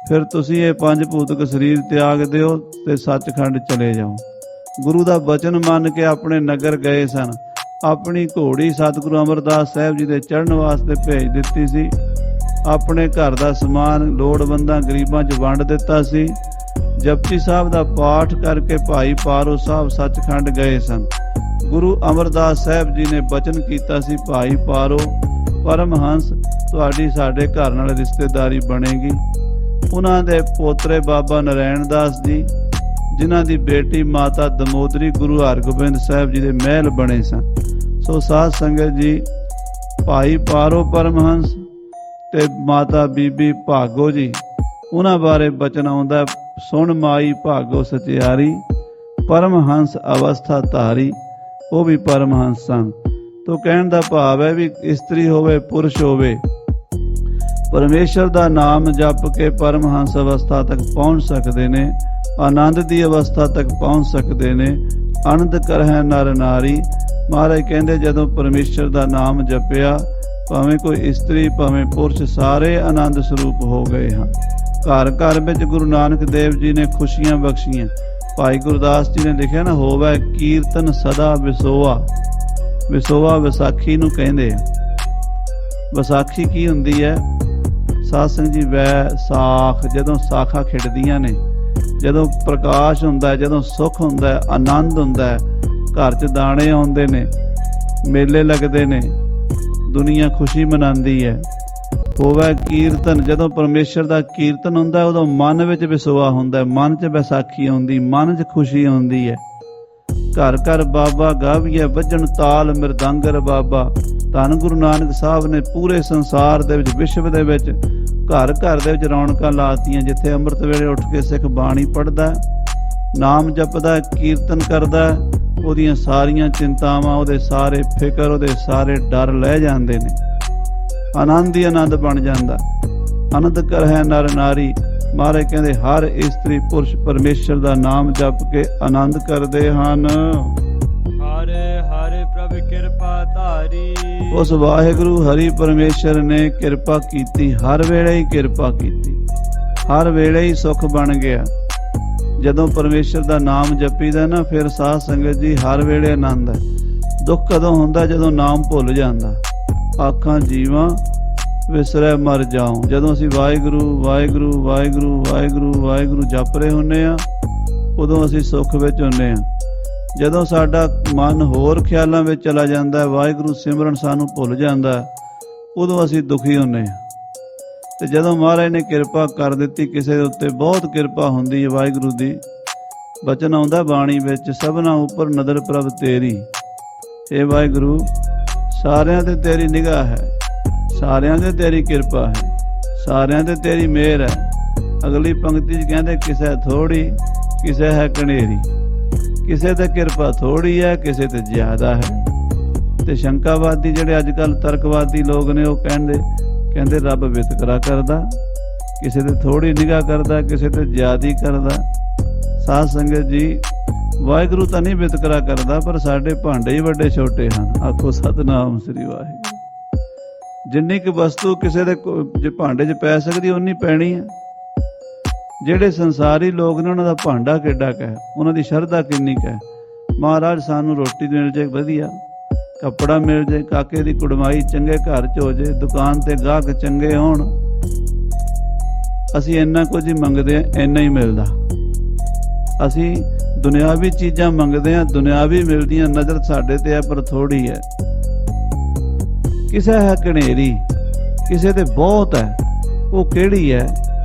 ਫਿਰ ਤੁਸੀਂ ਇਹ ਪੰਜ ਭੂਤਕ ਸਰੀਰ ਤਿਆਗ ਦਿਓ ਤੇ ਸੱਚਖੰਡ ਚਲੇ ਜਾਓ। ਗੁਰੂ ਦਾ ਬਚਨ ਮੰਨ ਕੇ ਆਪਣੇ ਨਗਰ ਗਏ ਸਨ। ਆਪਣੀ ਘੋੜੀ ਸਤਿਗੁਰੂ ਅਮਰਦਾਸ ਸਾਹਿਬ ਜੀ ਦੇ ਚੜ੍ਹਨ ਵਾਸਤੇ ਭੇਜ ਦਿੱਤੀ ਸੀ। ਆਪਣੇ ਘਰ ਦਾ ਸਮਾਨ ਲੋੜਵੰਦਾਂ ਗਰੀਬਾਂ 'ਚ ਵੰਡ ਦਿੱਤਾ ਸੀ। ਜਪਜੀ ਸਾਹਿਬ ਦਾ ਪਾਠ ਕਰਕੇ ਭਾਈ ਪਾਰੋ ਸਾਹਿਬ ਸੱਚਖੰਡ ਗਏ ਸਨ। ਗੁਰੂ ਅਮਰਦਾਸ ਸਾਹਿਬ ਜੀ ਨੇ ਬਚਨ ਕੀਤਾ ਸੀ, ਭਾਈ ਪਾਰੋ ਪਰਮਹੰਸ ਤੁਹਾਡੀ ਸਾਡੇ ਘਰ ਨਾਲ ਰਿਸ਼ਤੇਦਾਰੀ ਬਣੇਗੀ। ਉਹਨਾਂ ਦੇ ਪੋਤਰੇ ਬਾਬਾ ਨਰੈਣ ਦਾਸ ਜੀ, ਜਿਨ੍ਹਾਂ ਦੀ ਬੇਟੀ ਮਾਤਾ ਦਮੋਦਰੀ ਗੁਰੂ ਹਰਗੋਬਿੰਦ ਸਾਹਿਬ ਜੀ ਦੇ ਮਹਿਲ ਬਣੇ ਸਨ। ਸੋ ਸਾਧ ਸੰਗਤ ਜੀ, ਭਾਈ ਪਾਰੋ ਪਰਮਹੰਸ ਤੇ ਮਾਤਾ ਬੀਬੀ ਭਾਗੋ ਜੀ, ਉਹਨਾਂ ਬਾਰੇ ਬਚਨ ਆਉਂਦਾ, ਸੁਣ ਮਾਈ ਭਾਗੋ ਸਚਿਆਰੀ, ਪਰਮਹੰਸ ਅਵਸਥਾ ਧਾਰੀ। ਉਹ ਵੀ ਪਰਮਹੰਸ ਸਨ। ਤੋ ਕਹਿਣ ਦਾ ਭਾਵ ਹੈ ਵੀ ਇਸਤਰੀ ਹੋਵੇ ਪੁਰਸ਼ ਹੋਵੇ, ਪਰਮੇਸ਼ਰ ਦਾ ਨਾਮ ਜਪ ਕੇ ਪਰਮਹੰਸ ਅਵਸਥਾ ਤੱਕ ਪਹੁੰਚ ਸਕਦੇ ਨੇ, ਆਨੰਦ ਦੀ ਅਵਸਥਾ ਤੱਕ ਪਹੁੰਚ ਸਕਦੇ ਨੇ। ਆਨੰਦ ਕਰਹਿ ਨਰ ਨਾਰੀ। ਮਹਾਰਾਜ ਕਹਿੰਦੇ ਜਦੋਂ ਪਰਮੇਸ਼ਰ ਦਾ ਨਾਮ ਜਪਿਆ, ਭਾਵੇਂ ਕੋਈ ਇਸਤਰੀ ਭਾਵੇਂ ਪੁਰਸ਼, ਸਾਰੇ ਆਨੰਦ ਸਰੂਪ ਹੋ ਗਏ ਹਨ। ਘਰ ਘਰ ਵਿੱਚ ਗੁਰੂ ਨਾਨਕ ਦੇਵ ਜੀ ਨੇ ਖੁਸ਼ੀਆਂ ਬਖਸ਼ੀਆਂ। ਭਾਈ ਗੁਰਦਾਸ ਜੀ ਨੇ ਲਿਖਿਆ ਨਾ, ਹੋਵੇ ਕੀਰਤਨ ਸਦਾ ਵਿਸੋਆ। ਵਿਸੋਆ ਵਿਸਾਖੀ ਨੂੰ ਕਹਿੰਦੇ ਆ। ਵਿਸਾਖੀ ਕੀ ਹੁੰਦੀ ਹੈ? ਸਾਧ ਸੰਗਤ ਜੀ, ਵੈਸਾਖ, ਜਦੋਂ ਸਾਖਾਂ ਖਿੜਦੀਆਂ ਨੇ, ਜਦੋਂ ਪ੍ਰਕਾਸ਼ ਹੁੰਦਾ, ਜਦੋਂ ਸੁੱਖ ਹੁੰਦਾ, ਆਨੰਦ ਹੁੰਦਾ, ਘਰ 'ਚ ਦਾਣੇ ਆਉਂਦੇ ਨੇ, ਮੇਲੇ ਲੱਗਦੇ ਨੇ, ਦੁਨੀਆ ਖੁਸ਼ੀ ਮਨਾਉਂਦੀ ਹੈ। ਹੋਵੇ ਕੀਰਤਨ, ਜਦੋਂ ਪਰਮੇਸ਼ਰ ਦਾ ਕੀਰਤਨ ਹੁੰਦਾ, ਉਦੋਂ ਮਨ ਵਿੱਚ ਵਿਸੋਆ ਹੁੰਦਾ, ਮਨ 'ਚ ਵਿਸਾਖੀ ਆਉਂਦੀ, ਮਨ 'ਚ ਖੁਸ਼ੀ ਆਉਂਦੀ ਹੈ। ਘਰ ਘਰ ਬਾਬਾ ਗਾਵੀਏ, ਵੱਜਣ ਤਾਲ ਮਿਰਦੰਗਰ ਬਾਬਾ। ਧੰਨ ਗੁਰੂ ਨਾਨਕ ਸਾਹਿਬ ਨੇ ਪੂਰੇ ਸੰਸਾਰ ਦੇ ਵਿੱਚ, ਵਿਸ਼ਵ ਦੇ ਵਿੱਚ ਘਰ ਘਰ ਦੇ ਵਿੱਚ ਰੌਣਕਾਂ ਲਾਤੀਆਂ। ਜਿੱਥੇ ਅੰਮ੍ਰਿਤ ਵੇਲੇ ਉੱਠ ਕੇ ਸਿੱਖ ਬਾਣੀ ਪੜ੍ਹਦਾ, ਨਾਮ ਜਪਦਾ, ਕੀਰਤਨ ਕਰਦਾ, ਉਹਦੀਆਂ ਸਾਰੀਆਂ ਚਿੰਤਾਵਾਂ, ਉਹਦੇ ਸਾਰੇ ਫਿਕਰ, ਉਹਦੇ ਸਾਰੇ ਡਰ ਲੈ ਜਾਂਦੇ ਨੇ। ਆਨੰਦ ਹੀ ਆਨੰਦ ਬਣ ਜਾਂਦਾ। ਆਨੰਦ ਕਰਹਿ ਨਰ ਨਾਰੀ। ਮਹਾਰਾਜ ਕਹਿੰਦੇ ਹਰ ਇਸਤਰੀ ਪੁਰਸ਼ ਪਰਮੇਸ਼ਰ ਦਾ ਨਾਮ ਜਪ ਕੇ ਆਨੰਦ ਕਰਦੇ ਹਨ। ਹਰੇ ਹਰੇ ਪ੍ਰਭ ਕਿਰਪਾ ਧਾਰੀ। ਉਸ ਵਾਹਿਗੁਰੂ ਹਰੀ ਪਰਮੇਸ਼ਰ ਨੇ ਕਿਰਪਾ ਕੀਤੀ, ਹਰ ਵੇਲੇ ਹੀ ਕਿਰਪਾ ਕੀਤੀ, ਹਰ ਵੇਲੇ ਹੀ ਸੁੱਖ ਬਣ ਗਿਆ। ਜਦੋਂ ਪਰਮੇਸ਼ਰ ਦਾ ਨਾਮ ਜਪੀਦਾ ਨਾ, ਫਿਰ ਸਾਧ ਸੰਗਤ ਜੀ ਹਰ ਵੇਲੇ ਆਨੰਦ ਹੈ। ਦੁੱਖ ਕਦੋਂ ਹੁੰਦਾ? ਜਦੋਂ ਨਾਮ ਭੁੱਲ ਜਾਂਦਾ। ਆਖਾਂ ਜੀਵਾਂ ਵਿਸਰੈ ਮਰ ਜਾਉ। ਜਦੋਂ ਅਸੀਂ ਵਾਹਿਗੁਰੂ ਵਾਹਿਗੁਰੂ ਵਾਹਿਗੁਰੂ ਵਾਹਿਗੁਰੂ ਵਾਹਿਗੁਰੂ ਜਪ ਰਹੇ ਹੁੰਦੇ ਆ, ਉਦੋਂ ਅਸੀਂ ਸੁੱਖ ਵਿੱਚ ਹੁੰਦੇ ਆ। ਜਦੋਂ ਸਾਡਾ ਮਨ ਹੋਰ ਖਿਆਲਾਂ ਵਿੱਚ ਚਲਾ ਜਾਂਦਾ, ਵਾਹਿਗੁਰੂ ਸਿਮਰਨ ਸਾਨੂੰ ਭੁੱਲ ਜਾਂਦਾ, ਉਦੋਂ ਅਸੀਂ ਦੁਖੀ ਹੁੰਦੇ ਹਾਂ। ਤੇ ਜਦੋਂ ਮਹਾਰਾਜ ਨੇ ਕਿਰਪਾ ਕਰ ਦਿੱਤੀ ਕਿਸੇ ਦੇ ਉੱਤੇ, ਬਹੁਤ ਕਿਰਪਾ ਹੁੰਦੀ ਹੈ ਵਾਹਿਗੁਰੂ ਦੀ। ਬਚਨ ਆਉਂਦਾ ਬਾਣੀ ਵਿੱਚ, ਸਭਨਾ ਉੱਪਰ ਨਦਰ ਪ੍ਰਭ ਤੇਰੀ। ਇਹ ਵਾਹਿਗੁਰੂ, ਸਾਰਿਆਂ ਤੇ ਤੇਰੀ ਨਿਗਾਹ ਹੈ, ਸਾਰਿਆਂ ਤੇ ਤੇਰੀ ਕਿਰਪਾ ਹੈ, ਸਾਰਿਆਂ ਤੇ ਤੇਰੀ ਮਿਹਰ ਹੈ। ਅਗਲੀ ਪੰਕਤੀ 'ਚ ਕਹਿੰਦੇ, ਕਿਸੇ ਥੋੜੀ ਕਿਸੇ ਹੈ ਕਨੇਰੀ। ਕਿਸੇ ਤੇ ਕਿਰਪਾ ਥੋੜੀ ਹੈ, ਕਿਸੇ ਤੇ ਜ਼ਿਆਦਾ ਹੈ। ਤੇ ਸ਼ੰਕਾਵਾਦੀ ਜਿਹੜੇ ਅੱਜ ਕੱਲ੍ਹ ਤਰਕਵਾਦੀ ਲੋਕ ਨੇ, ਉਹ ਕਹਿੰਦੇ ਰੱਬ ਵਿਤਕਰਾ ਕਰਦਾ, ਕਿਸੇ ਤੇ ਥੋੜੀ ਨਿਗਾਹ ਕਰਦਾ, ਕਿਸੇ ਤੇ ਜ਼ਿਆਦੀ ਕਰਦਾ। ਸਾਧ ਸੰਗਤ ਜੀ, ਵਾਹਿਗੁਰੂ ਤਾਂ ਨਹੀਂ ਵਿਤਕਰਾ ਕਰਦਾ, ਪਰ ਸਾਡੇ ਭਾਂਡੇ ਹੀ ਵੱਡੇ ਛੋਟੇ ਹਨ। ਆਖੋ ਸਤਿਨਾਮ ਸ੍ਰੀ ਵਾਹਿਗੁਰੂ। ਜਿੰਨੀ ਕੁ ਵਸਤੂ ਕਿਸੇ ਦੇ ਜੇ ਭਾਂਡੇ 'ਚ ਪੈ ਸਕਦੀ, ਉਨੀ ਪੈਣੀ ਹੈ। ਜਿਹੜੇ ਸੰਸਾਰੀ ਲੋਕ ਨੇ, ਉਹਨਾਂ ਦਾ ਭਾਂਡਾ ਕਿੱਡਾ ਕੁ ਹੈ, ਉਹਨਾਂ ਦੀ ਸ਼ਰਧਾ ਕਿੰਨੀ ਕੁ ਹੈ। ਮਹਾਰਾਜ ਸਾਨੂੰ ਰੋਟੀ ਦੇਣ 'ਚ ਵਧੀਆ, ਕੱਪੜਾ ਮਿਲ ਜੇ, ਕਾਕੇ ਦੀ ਕੁੜਮਾਈ ਚੰਗੇ ਘਰ 'ਚ ਹੋ ਜੇ, ਦੁਕਾਨ ਤੇ ਗਾਹਕ ਚੰਗੇ ਹੋਣ, ਅਸੀਂ ਇੰਨਾ ਕੁਝ ਹੀ ਮੰਗਦੇ ਹਾਂ, ਇੰਨਾ ਹੀ ਮਿਲਦਾ। ਅਸੀਂ ਦੁਨਿਆਵੀ ਚੀਜ਼ਾਂ ਮੰਗਦੇ ਹਾਂ, ਦੁਨਿਆਵੀ ਮਿਲਦੀਆਂ, ਨਜ਼ਰ ਸਾਡੇ ਤੇ ਹੈ ਪਰ ਥੋੜੀ ਹੈ। ਕਿਸੇ ਹੈ ਘਨੇਰੀ, ਕਿਸੇ ਤੇ ਬਹੁਤ ਹੈ। ਉਹ ਕਿਹੜੀ ਹੈ?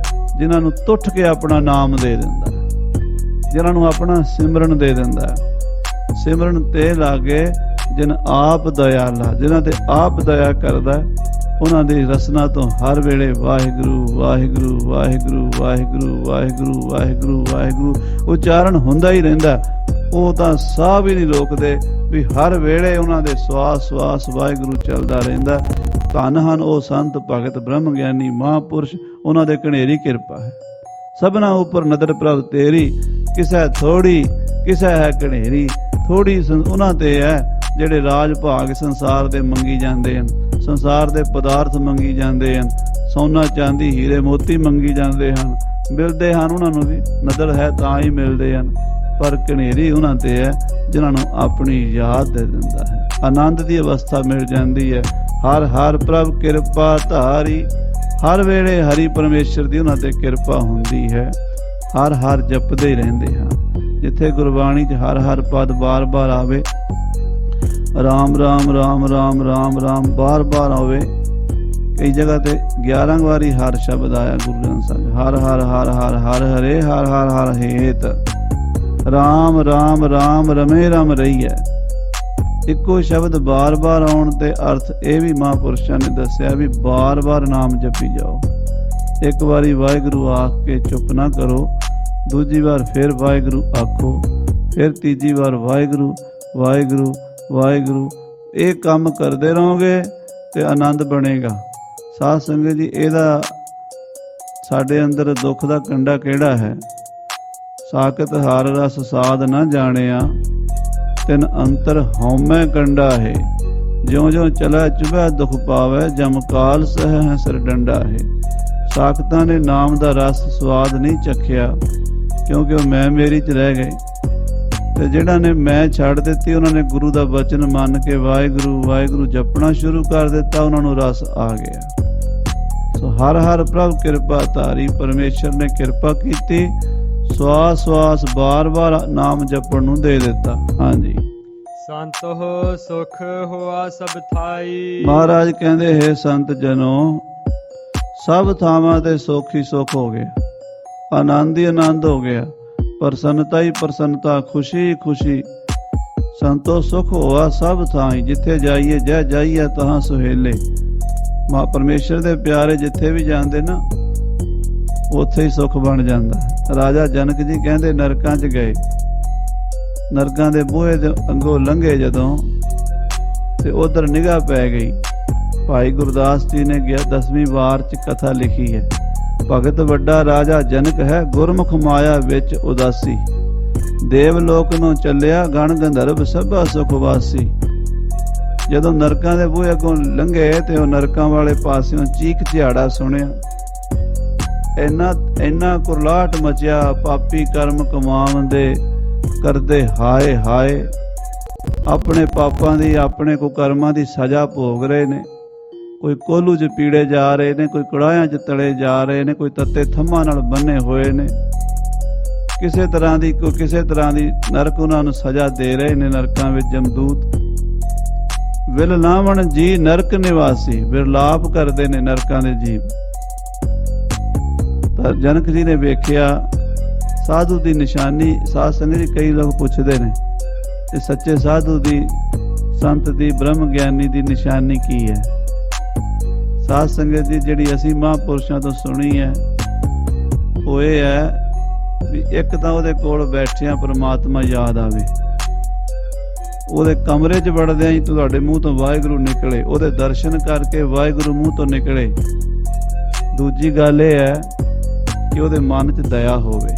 ਜਿਨ੍ਹਾਂ ਨੂੰ ਟੁੱਟ ਕੇ ਆਪਣਾ ਨਾਮ ਦੇ ਦਿੰਦਾ, ਜਿਨ੍ਹਾਂ ਨੂੰ ਆਪਣਾ ਸਿਮਰਨ ਦੇ ਦਿੰਦਾ। ਸਿਮਰਨ ਤੇ ਲਾਗੇ ਜਿਨ ਆਪ ਦਇਆਲਾ, ਜਿਨ੍ਹਾਂ ਤੇ ਆਪ ਦਇਆ ਕਰਦਾ, ਉਹਨਾਂ ਦੀ ਰਸਨਾ ਤੋਂ ਹਰ ਵੇਲੇ ਵਾਹਿਗੁਰੂ ਵਾਹਿਗੁਰੂ ਵਾਹਿਗੁਰੂ ਵਾਹਿਗੁਰੂ ਵਾਹਿਗੁਰੂ ਵਾਹਿਗੁਰੂ ਵਾਹਿਗੁਰੂ ਉਚਾਰਨ ਹੁੰਦਾ ਹੀ ਰਹਿੰਦਾ। ਉਹ ਤਾਂ ਸਾਹ ਵੀ ਨਹੀਂ ਰੋਕਦੇ, ਵੀ ਹਰ ਵੇਲੇ ਉਹਨਾਂ ਦੇ ਸਵਾਸ ਸਵਾਸ ਵਾਹਿਗੁਰੂ ਚੱਲਦਾ ਰਹਿੰਦਾ। ਧੰਨ ਹਨ ਉਹ ਸੰਤ ਭਗਤ ਬ੍ਰਹਮ ਗਿਆਨੀ ਮਹਾਂਪੁਰਸ਼, ਉਹਨਾਂ ਦੇ ਘਨੇਰੀ ਕਿਰਪਾ ਹੈ। ਸਭਨਾ ਉੱਪਰ ਨਦਰ ਪ੍ਰਭ ਤੇਰੀ, ਕਿਸੇ ਥੋੜੀ ਕਿਸੇ ਹੈ ਘਨੇਰੀ। ਥੋੜੀ ਉਹਨਾਂ ਤੇ ਹੈ ਜਿਹੜੇ ਰਾਜ ਭਾਗ ਸੰਸਾਰ ਦੇ ਮੰਗੀ ਜਾਂਦੇ ਹਨ, ਸੰਸਾਰ ਦੇ ਪਦਾਰਥ ਮੰਗੀ ਜਾਂਦੇ ਹਨ, ਸੋਨਾ ਚਾਂਦੀ ਹੀਰੇ ਮੋਤੀ ਮੰਗੀ ਜਾਂਦੇ ਹਨ। ਮਿਲਦੇ ਹਨ ਉਹਨਾਂ ਨੂੰ ਵੀ, ਨਦਰ ਹੈ ਤਾਂ ਹੀ ਮਿਲਦੇ ਹਨ, ਪਰ ਘਨੇਰੀ ਉਹਨਾਂ ਤੇ ਹੈ ਜਿਨ੍ਹਾਂ ਨੂੰ ਆਪਣੀ ਯਾਦ ਦੇ ਦਿੰਦਾ ਹੈ। ਆਨੰਦ ਦੀ ਅਵਸਥਾ ਮਿਲ ਜਾਂਦੀ ਹੈ। ਹਰ ਹਰ ਪ੍ਰਭ ਕਿਰਪਾ ਧਾਰੀ, ਹਰ ਵੇਲੇ ਹਰੀ ਪਰਮੇਸ਼ਰ ਦੀ ਉਹਨਾਂ ਤੇ ਕਿਰਪਾ ਹੁੰਦੀ ਹੈ। ਹਰ ਹਰ ਜਪਦੇ ਹੀ ਰਹਿੰਦੇ ਹਾਂ। ਜਿੱਥੇ ਗੁਰਬਾਣੀ 'ਚ ਹਰ ਹਰ ਪਦ ਬਾਰ-ਬਾਰ ਆਵੇ, ਰਾਮ ਰਾਮ ਰਾਮ ਰਾਮ ਰਾਮ ਰਾਮ ਬਾਰ-ਬਾਰ ਆਵੇ, ਕਈ ਜਗ੍ਹਾ ਤੇ 11 ਵਾਰੀ ਹਰ ਸ਼ਬਦ ਆਇਆ ਗੁਰੂ ਗ੍ਰੰਥ ਸਾਹਿਬ। ਹਰ ਹਰ ਹਰ ਹਰ ਹਰ ਹਰੇ ਹਰ ਹਰ ਹਰ ਹੇਤ, ਰਾਮ ਰਾਮ ਰਾਮ ਰਮੇ ਰਮ ਰਹੀ ਹੈ। ਇੱਕੋ ਸ਼ਬਦ ਬਾਰ-ਬਾਰ ਆਉਣ ਤੇ ਅਰਥ ਇਹ ਵੀ ਮਹਾਂਪੁਰਸ਼ਾਂ ਨੇ ਦੱਸਿਆ ਵੀ ਬਾਰ-ਬਾਰ ਨਾਮ ਜਪੀ ਜਾਓ। ਇੱਕ ਵਾਰੀ ਵਾਹਿਗੁਰੂ ਆਖ ਕੇ ਚੁੱਪ ਨਾ ਕਰੋ, ਦੂਜੀ ਵਾਰ ਫਿਰ ਵਾਹਿਗੁਰੂ ਆਖੋ, ਫਿਰ ਤੀਜੀ ਵਾਰ ਵਾਹਿਗੁਰੂ ਵਾਹਿਗੁਰੂ ਵਾਹਿਗੁਰੂ। ਇਹ ਕੰਮ ਕਰਦੇ ਰਹੋਗੇ ਤੇ ਆਨੰਦ ਬਣੇਗਾ। ਸਾਧ ਸੰਗਤ ਜੀ, ਇਹਦਾ ਸਾਡੇ ਅੰਦਰ ਦੁੱਖ ਦਾ ਕੰਡਾ ਕਿਹੜਾ ਹੈ? ਸਾਕਤ ਹਰ ਰਸ ਸਾਧ ਨਾ ਜਾਣਿਆ, ਤਿਨ ਅੰਤਰ ਹਉਮੈ ਕੰਡਾ ਹੈ। ਜਿਉਂ ਜਿਉਂ ਚਲਾ ਚੁਭੈ ਦੁਖ ਪਾਵੈ, ਜਮ ਕਾਲ ਸਹਿ ਹੈ ਸਿਰ ਡੰਡਾ ਹੈ। ਸਾਕਤਾਂ ਨੇ ਨਾਮ ਦਾ ਰਸ ਸਵਾਦ ਨਹੀਂ ਚੱਖਿਆ, ਕਿਉਂਕਿ ਉਹ ਮੈਂ ਮੇਰੀ 'ਚ ਰਹਿ ਗਏ। ਤੇ ਜਿਹੜਾ ਨੇ ਮੈਂ ਛੱਡ ਦਿੱਤੀ, ਉਹਨਾਂ ਨੇ ਗੁਰੂ ਦਾ ਬਚਨ ਮੰਨ ਕੇ ਵਾਹਿਗੁਰੂ ਵਾਹਿਗੁਰੂ ਜਪਣਾ ਸ਼ੁਰੂ ਕਰ ਦਿੱਤਾ, ਉਹਨਾਂ ਨੂੰ ਰਸ ਆ ਗਿਆ। ਸੋ ਹਰ ਹਰ ਪ੍ਰਭ ਕਿਰਪਾ ਧਾਰੀ, ਪਰਮੇਸ਼ਰ ਨੇ ਕਿਰਪਾ ਕੀਤੀ, ਸਵਾਸ ਸਵਾਸ ਬਾਰ-ਬਾਰ ਨਾਮ ਜਪਣ ਨੂੰ ਦੇ ਦਿੱਤਾ। ਹਾਂਜੀ, ਸੰਤੋ ਸੁਖ ਹੋਆ ਸਭ ਥਾਈ। ਮਹਾਰਾਜ ਕਹਿੰਦੇ ਹੈ ਸੰਤ ਜਨੋ, ਸਭ ਥਾਵਾਂ ਤੇ ਸੁੱਖ ਹੀ ਸੁੱਖ ਹੋ ਗਿਆ, ਆਨੰਦ ਹੀ ਆਨੰਦ ਹੋ ਗਿਆ, ਪ੍ਰਸੰਨਤਾ ਹੀ ਪ੍ਰਸੰਨਤਾ, ਖੁਸ਼ੀ ਹੀ ਖੁਸ਼ੀ। ਸੰਤੋ ਸੁਖ ਹੋਆ ਸਭ ਥਾਈ, ਜਿੱਥੇ ਜਾਈਏ ਜੈ ਜਾਈਏ ਤਹਾਂ ਸੁਹੇਲੇ। ਮਾ ਪਰਮੇਸ਼ਰ ਦੇ ਪਿਆਰੇ ਜਿੱਥੇ ਵੀ ਜਾਂਦੇ ਨਾ, ਉੱਥੇ ਹੀ ਸੁੱਖ ਬਣ ਜਾਂਦਾ। ਰਾਜਾ ਜਨਕ ਜੀ ਕਹਿੰਦੇ ਨਰਕਾਂ 'ਚ ਗਏ, ਨਰਕਾਂ ਦੇ ਬੂਹੇ ਦੇ ਅੰਗੋਂ ਲੰਘੇ ਜਦੋਂ, ਤੇ ਉਧਰ ਨਿਗਾਹ ਪੈ ਗਈ। ਭਾਈ ਗੁਰਦਾਸ ਜੀ ਨੇ 10ਵੀਂ ਵਾਰ 'ਚ ਕਥਾ ਲਿਖੀ ਹੈ, ਭਗਤ ਵੱਡਾ ਰਾਜਾ ਜਨਕ ਹੈ, ਗੁਰਮੁਖ ਮਾਇਆ ਵਿੱਚ ਉਦਾਸੀ। ਦੇਵ ਲੋਕ ਨੂੰ ਚੱਲਿਆ, ਗਣ ਗੰਧਰਵ ਸਭਾ ਸੁਖ ਵਾਸੀ। ਜਦੋਂ ਨਰਕਾਂ ਦੇ ਬੂਹੇ ਅੱਗੋਂ ਲੰਘੇ ਤੇ ਉਹ ਨਰਕਾਂ ਵਾਲੇ ਪਾਸਿਓਂ ਚੀਕ ਚਿਹਾੜਾ ਸੁਣਿਆ। ਇੰਨਾ ਕੁਰਲਾਟ ਮਚਿਆ, ਪਾਪੀ ਕਰਮ ਕਮਾਉਂਦੇ ਕਰਦੇ ਹਾਏ ਹਾਏ। ਆਪਣੇ ਪਾਪਾਂ ਦੀ, ਆਪਣੇ ਕੁਕਰਮਾਂ ਦੀ ਸਜ਼ਾ ਭੋਗ ਰਹੇ ਨੇ। ਕੋਈ ਕੋਲੂ 'ਚ ਪੀੜੇ ਜਾ ਰਹੇ ਨੇ, ਕੋਈ ਕੜਾਹਿਆਂ 'ਚ ਤਲੇ ਜਾ ਰਹੇ ਨੇ, ਕੋਈ ਤੱਤੇ ਥੰਮਾਂ ਨਾਲ ਬੰਨੇ ਹੋਏ ਨੇ। ਕਿਸੇ ਤਰ੍ਹਾਂ ਦੀ ਨਰਕ ਉਹਨਾਂ ਨੂੰ ਸਜ਼ਾ ਦੇ ਰਹੇ ਨੇ। ਨਰਕਾਂ ਵਿੱਚ ਜਮਦੂਤ ਵਿਲ ਲਾਵਣ ਜੀ ਨਰਕ ਨਿਵਾਸੀ, ਵਿਰਲਾਪ ਕਰਦੇ ਨੇ ਨਰਕਾਂ ਦੇ ਜੀਵ। ਤਾਂ ਜਨਕ ਜੀ ਨੇ ਵੇਖਿਆ ਸਾਧੂ ਦੀ ਨਿਸ਼ਾਨੀ। ਸਾਧ ਸੰਗਤ ਜੀ, ਕਈ ਲੋਕ ਪੁੱਛਦੇ ਨੇ ਕਿ ਸੱਚੇ ਸਾਧੂ ਦੀ, ਸੰਤ ਦੀ, ਬ੍ਰਹਮ ਗਿਆਨੀ ਦੀ ਨਿਸ਼ਾਨੀ ਕੀ ਹੈ? ਸਾਧ ਸੰਗਤ ਜੀ, ਜਿਹੜੀ ਅਸੀਂ ਮਹਾਂਪੁਰਸ਼ਾਂ ਤੋਂ ਸੁਣੀ ਹੈ ਉਹ ਇਹ ਹੈ ਵੀ ਇੱਕ ਤਾਂ ਉਹਦੇ ਕੋਲ ਬੈਠਿਆਂ ਪਰਮਾਤਮਾ ਯਾਦ ਆਵੇ, ਉਹਦੇ ਕਮਰੇ 'ਚ ਵੜਦਿਆਂ ਹੀ ਤੁਹਾਡੇ ਮੂੰਹ ਤੋਂ ਵਾਹਿਗੁਰੂ ਨਿਕਲੇ, ਉਹਦੇ ਦਰਸ਼ਨ ਕਰਕੇ ਵਾਹਿਗੁਰੂ ਮੂੰਹ ਤੋਂ ਨਿਕਲੇ। ਦੂਜੀ ਗੱਲ ਇਹ ਹੈ ਕਿ ਉਹਦੇ ਮਨ 'ਚ ਦਇਆ ਹੋਵੇ।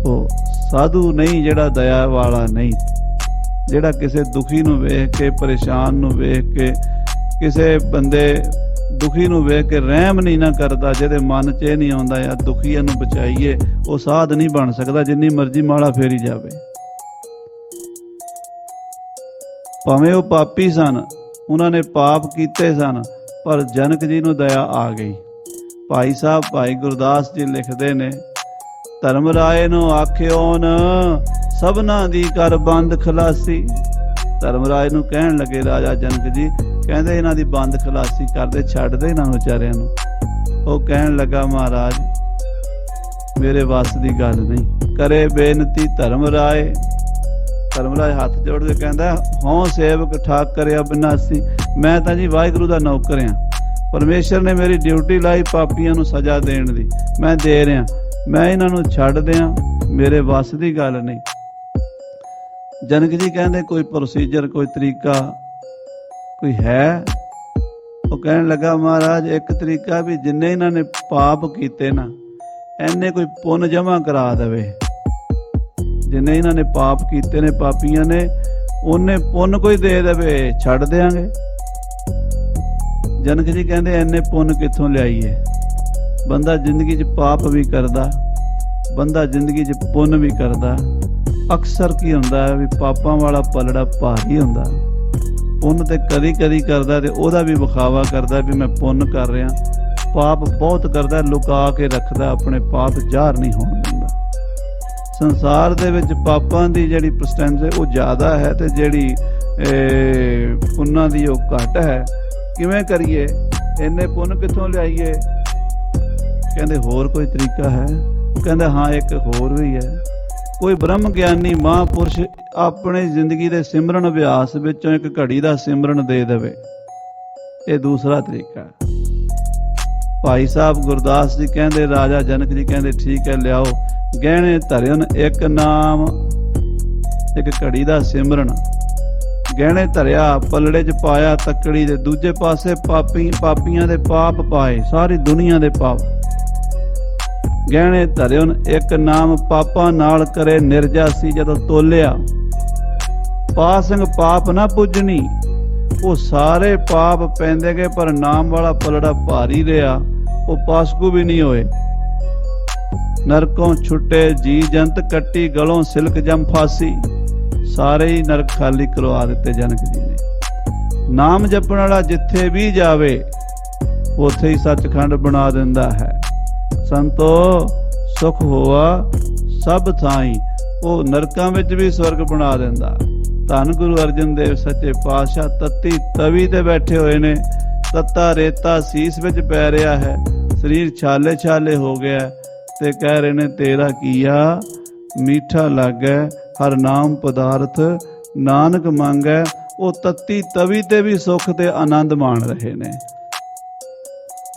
ਉਹ ਸਾਧੂ ਨਹੀਂ ਜਿਹੜਾ ਦਇਆ ਵਾਲਾ ਨਹੀਂ, ਜਿਹੜਾ ਕਿਸੇ ਦੁਖੀ ਨੂੰ ਵੇਖ ਕੇ, ਪਰੇਸ਼ਾਨ ਨੂੰ ਵੇਖ ਕੇ, ਕਿਸੇ ਬੰਦੇ ਦੁਖੀ ਨੂੰ ਵੇਖ ਕੇ ਰਹਿਮ ਨਹੀਂ ਨਾ ਕਰਦਾ, ਜਿਹਦੇ ਮਨ 'ਚ ਇਹ ਨਹੀਂ ਆਉਂਦਾ ਯਾਰ ਦੁਖੀਆਂ ਨੂੰ ਬਚਾਈਏ, ਉਹ ਸਾਧ ਨਹੀਂ ਬਣ ਸਕਦਾ, ਜਿੰਨੀ ਮਰਜ਼ੀ ਮਾਲਾ ਫੇਰੀ ਜਾਵੇ। ਭਾਵੇਂ ਉਹ ਪਾਪੀ ਸਨ, ਉਹਨਾਂ ਨੇ ਪਾਪ ਕੀਤੇ ਸਨ, ਪਰ ਜਨਕ ਜੀ ਨੂੰ ਦਇਆ ਆ ਗਈ। ਭਾਈ ਸਾਹਿਬ ਭਾਈ ਗੁਰਦਾਸ ਜੀ ਲਿਖਦੇ ਨੇ, ਧਰਮ ਰਾਏ ਨੂੰ ਆਖਿਓਨ ਸਭਨਾ ਦੀ ਕਰ ਬੰਦ ਖਲਾਸੀ। ਧਰਮ ਰਾਏ ਨੂੰ ਕਹਿਣ ਲੱਗੇ ਰਾਜਾ ਜਨਕ ਜੀ, ਕਹਿੰਦੇ ਇਹਨਾਂ ਦੀ ਬੰਦ ਖਲਾਸੀ ਕਰਦੇ, ਛੱਡ ਦੇ ਇਹਨਾਂ ਵਿਚਾਰਿਆਂ ਨੂੰ। ਉਹ ਕਹਿਣ ਲੱਗਾ, ਮਹਾਰਾਜ ਮੇਰੇ ਵੱਸ ਦੀ ਗੱਲ ਨਹੀਂ। ਕਰੇ ਬੇਨਤੀ ਧਰਮ ਰਾਏ। ਧਰਮ ਰਾਏ ਹੱਥ ਜੋੜ ਕੇ ਕਹਿੰਦਾ, ਹਉ ਸੇਵਕ ਠਾਕ ਕਰਿਆ ਬਿਨਾਸੀ। ਮੈਂ ਤਾਂ ਜੀ ਵਾਹਿਗੁਰੂ ਦਾ ਨੌਕਰ ਹਾਂ, ਪਰਮੇਸ਼ਰ ਨੇ ਮੇਰੀ ਡਿਊਟੀ ਲਾਈ ਪਾਪੀਆਂ ਨੂੰ ਸਜ਼ਾ ਦੇਣ ਦੀ, ਮੈਂ ਦੇ ਰਿਹਾ। ਮੈਂ ਇਹਨਾਂ ਨੂੰ ਛੱਡ ਦਿਆਂ, ਮੇਰੇ ਵੱਸ ਦੀ ਗੱਲ ਨਹੀਂ। ਜਨਕ ਜੀ ਕਹਿੰਦੇ, ਕੋਈ ਪ੍ਰੋਸੀਜਰ, ਕੋਈ ਤਰੀਕਾ ਕੋਈ ਹੈ? ਉਹ ਕਹਿਣ ਲੱਗਾ, ਮਹਾਰਾਜ ਇੱਕ ਤਰੀਕਾ ਵੀ ਜਿੰਨੇ ਇਹਨਾਂ ਨੇ ਪਾਪ ਕੀਤੇ ਨਾ, ਐਨੇ ਕੋਈ ਪੁੰਨ ਜਮ੍ਹਾਂ ਕਰਾ ਦੇਵੇ। ਜਿੰਨੇ ਇਹਨਾਂ ਨੇ ਪਾਪ ਕੀਤੇ ਨੇ ਪਾਪੀਆਂ ਨੇ, ਉਹਨੇ ਪੁੰਨ ਕੋਈ ਦੇ ਦੇਵੇ, ਛੱਡ ਦਿਆਂਗੇ। ਜਨਕ ਜੀ ਕਹਿੰਦੇ, ਐਨੇ ਪੁੰਨ ਕਿੱਥੋਂ ਲਿਆਈਏ? ਬੰਦਾ ਜ਼ਿੰਦਗੀ 'ਚ ਪਾਪ ਵੀ ਕਰਦਾ, ਬੰਦਾ ਜ਼ਿੰਦਗੀ 'ਚ ਪੁੰਨ ਵੀ ਕਰਦਾ। ਅਕਸਰ ਕੀ ਹੁੰਦਾ ਵੀ ਪਾਪਾਂ ਵਾਲਾ ਪਲੜਾ ਭਾਰੀ ਹੁੰਦਾ। ਪੁੰਨ ਤੇ ਕਦੀ ਕਦੀ ਕਰਦਾ ਤੇ ਉਹਦਾ ਵੀ ਵਿਖਾਵਾ ਕਰਦਾ ਵੀ ਮੈਂ ਪੁੰਨ ਕਰ ਰਿਹਾ। ਪਾਪ ਬਹੁਤ ਕਰਦਾ, ਲੁਕਾ ਕੇ ਰੱਖਦਾ, ਆਪਣੇ ਪਾਪ ਜ਼ਾਹਰ ਨਹੀਂ ਹੋਣ ਦਿੰਦਾ। ਸੰਸਾਰ ਦੇ ਵਿੱਚ ਪਾਪਾਂ ਦੀ ਜਿਹੜੀ ਪਰਸੈਂਟੇਜ ਉਹ ਜ਼ਿਆਦਾ ਹੈ ਤੇ ਜਿਹੜੀ ਪੁੰਨਾਂ ਦੀ ਉਹ ਘੱਟ ਹੈ। ਕਿਵੇਂ ਕਰੀਏ? ਇੰਨੇ ਪੁੰਨ ਕਿੱਥੋਂ ਲਿਆਈਏ? ਕਹਿੰਦੇ, ਹੋਰ ਕੋਈ ਤਰੀਕਾ ਹੈ? ਉਹ ਕਹਿੰਦਾ, ਹਾਂ ਇੱਕ ਹੋਰ ਵੀ ਹੈ। ਕੋਈ ਬ੍ਰਹਮ ਗਿਆਨੀ ਮਹਾਂਪੁਰਸ਼ ਆਪਣੀ ਜ਼ਿੰਦਗੀ ਦੇ ਸਿਮਰਨ ਅਭਿਆਸ ਵਿੱਚੋਂ ਇੱਕ ਘੜੀ ਦਾ ਸਿਮਰਨ ਦੇ ਦੇਵੇ। ਇਹ ਦੂਸਰਾ ਤਰੀਕਾ ਹੈ। ਭਾਈ ਸਾਹਿਬ ਗੁਰਦਾਸ ਜੀ ਕਹਿੰਦੇ, ਰਾਜਾ ਜਨਕ ਜੀ ਕਹਿੰਦੇ, ਠੀਕ ਹੈ, ਲਿਆਓ। ਗਹਿਣੇ ਧਰਿਓਨ ਇੱਕ ਨਾਮ, ਇੱਕ ਘੜੀ ਦਾ ਸਿਮਰਨ। ਗਹਿਣੇ ਧਰਿਆ, ਪਲੜੇ 'ਚ ਪਾਇਆ ਤੱਕੜੀ ਦੇ, ਦੂਜੇ ਪਾਸੇ ਪਾਪੀਆਂ ਦੇ ਪਾਪ ਪਾਏ, ਸਾਰੀ ਦੁਨੀਆ ਦੇ ਪਾਪ। ਗਹਿਣੇ ਧਰਿਓਨ ਇੱਕ ਨਾਮ, ਪਾਪਾਂ ਨਾਲ ਕਰੇ ਨਿਰਜਾਸੀ। ਜਦੋਂ ਤੋਲਿਆ, ਪਾਸਿੰਗ ਪਾਪ ਨਾ ਪੁੱਜਣੀ। ਉਹ ਸਾਰੇ ਪਾਪ ਪੈਂਦੇ ਗਏ, ਪਰ ਨਾਮ ਵਾਲਾ ਪਲੜਾ ਭਾਰੀ ਰਿਹਾ, ਉਹ ਪਾਸਕੂ ਵੀ ਨਹੀਂ ਹੋਏ। ਨਰਕੋਂ ਛੁੱਟੇ ਜੀ ਜੰਤ, ਕੱਟੀ ਗਲੋਂ ਸਿਲਕ ਜਮ ਫਾਸੀ। ਸਾਰੇ ਹੀ ਨਰਕ ਖਾਲੀ ਕਰਵਾ ਦਿੱਤੇ ਜਨਕ ਜੀ ਨੇ। ਨਾਮ ਜਪਣ ਵਾਲਾ ਜਿੱਥੇ ਵੀ ਜਾਵੇ, ਉੱਥੇ ਹੀ ਸੱਚਖੰਡ ਬਣਾ ਦਿੰਦਾ ਹੈ। ਸੰਤੋ ਸੁਖ ਹੋਆ ਸਭ ਥਾਈ, ਉਹ ਨਰਕਾਂ ਵਿੱਚ ਵੀ ਸਵਰਗ ਬਣਾ ਦਿੰਦਾ। ਧੰਨ ਗੁਰੂ ਅਰਜਨ ਦੇਵ ਸੱਚੇ ਪਾਤਸ਼ਾਹ ਤੱਤੀ ਤਵੀ ਤੇ ਬੈਠੇ ਹੋਏ ਨੇ। ਤੱਤਾ ਰੇਤਾ ਸੀਸ ਵਿੱਚ ਪੈ ਰਿਹਾ ਹੈ, ਸਰੀਰ ਛਾਲੇ ਛਾਲੇ ਹੋ ਗਿਆ ਤੇ ਕਹਿ ਰਹੇ ਨੇ, ਤੇਰਾ ਕੀਆ ਮੀਠਾ ਲੱਗੈ ਹਰ ਨਾਮ ਪਦਾਰਥ ਨਾਨਕ ਮੰਗੈ। ਉਹ ਤੱਤੀ ਤਵੀ ਤੇ ਵੀ ਸੁੱਖ ਤੇ ਆਨੰਦ ਮਾਣ ਰਹੇ ਨੇ।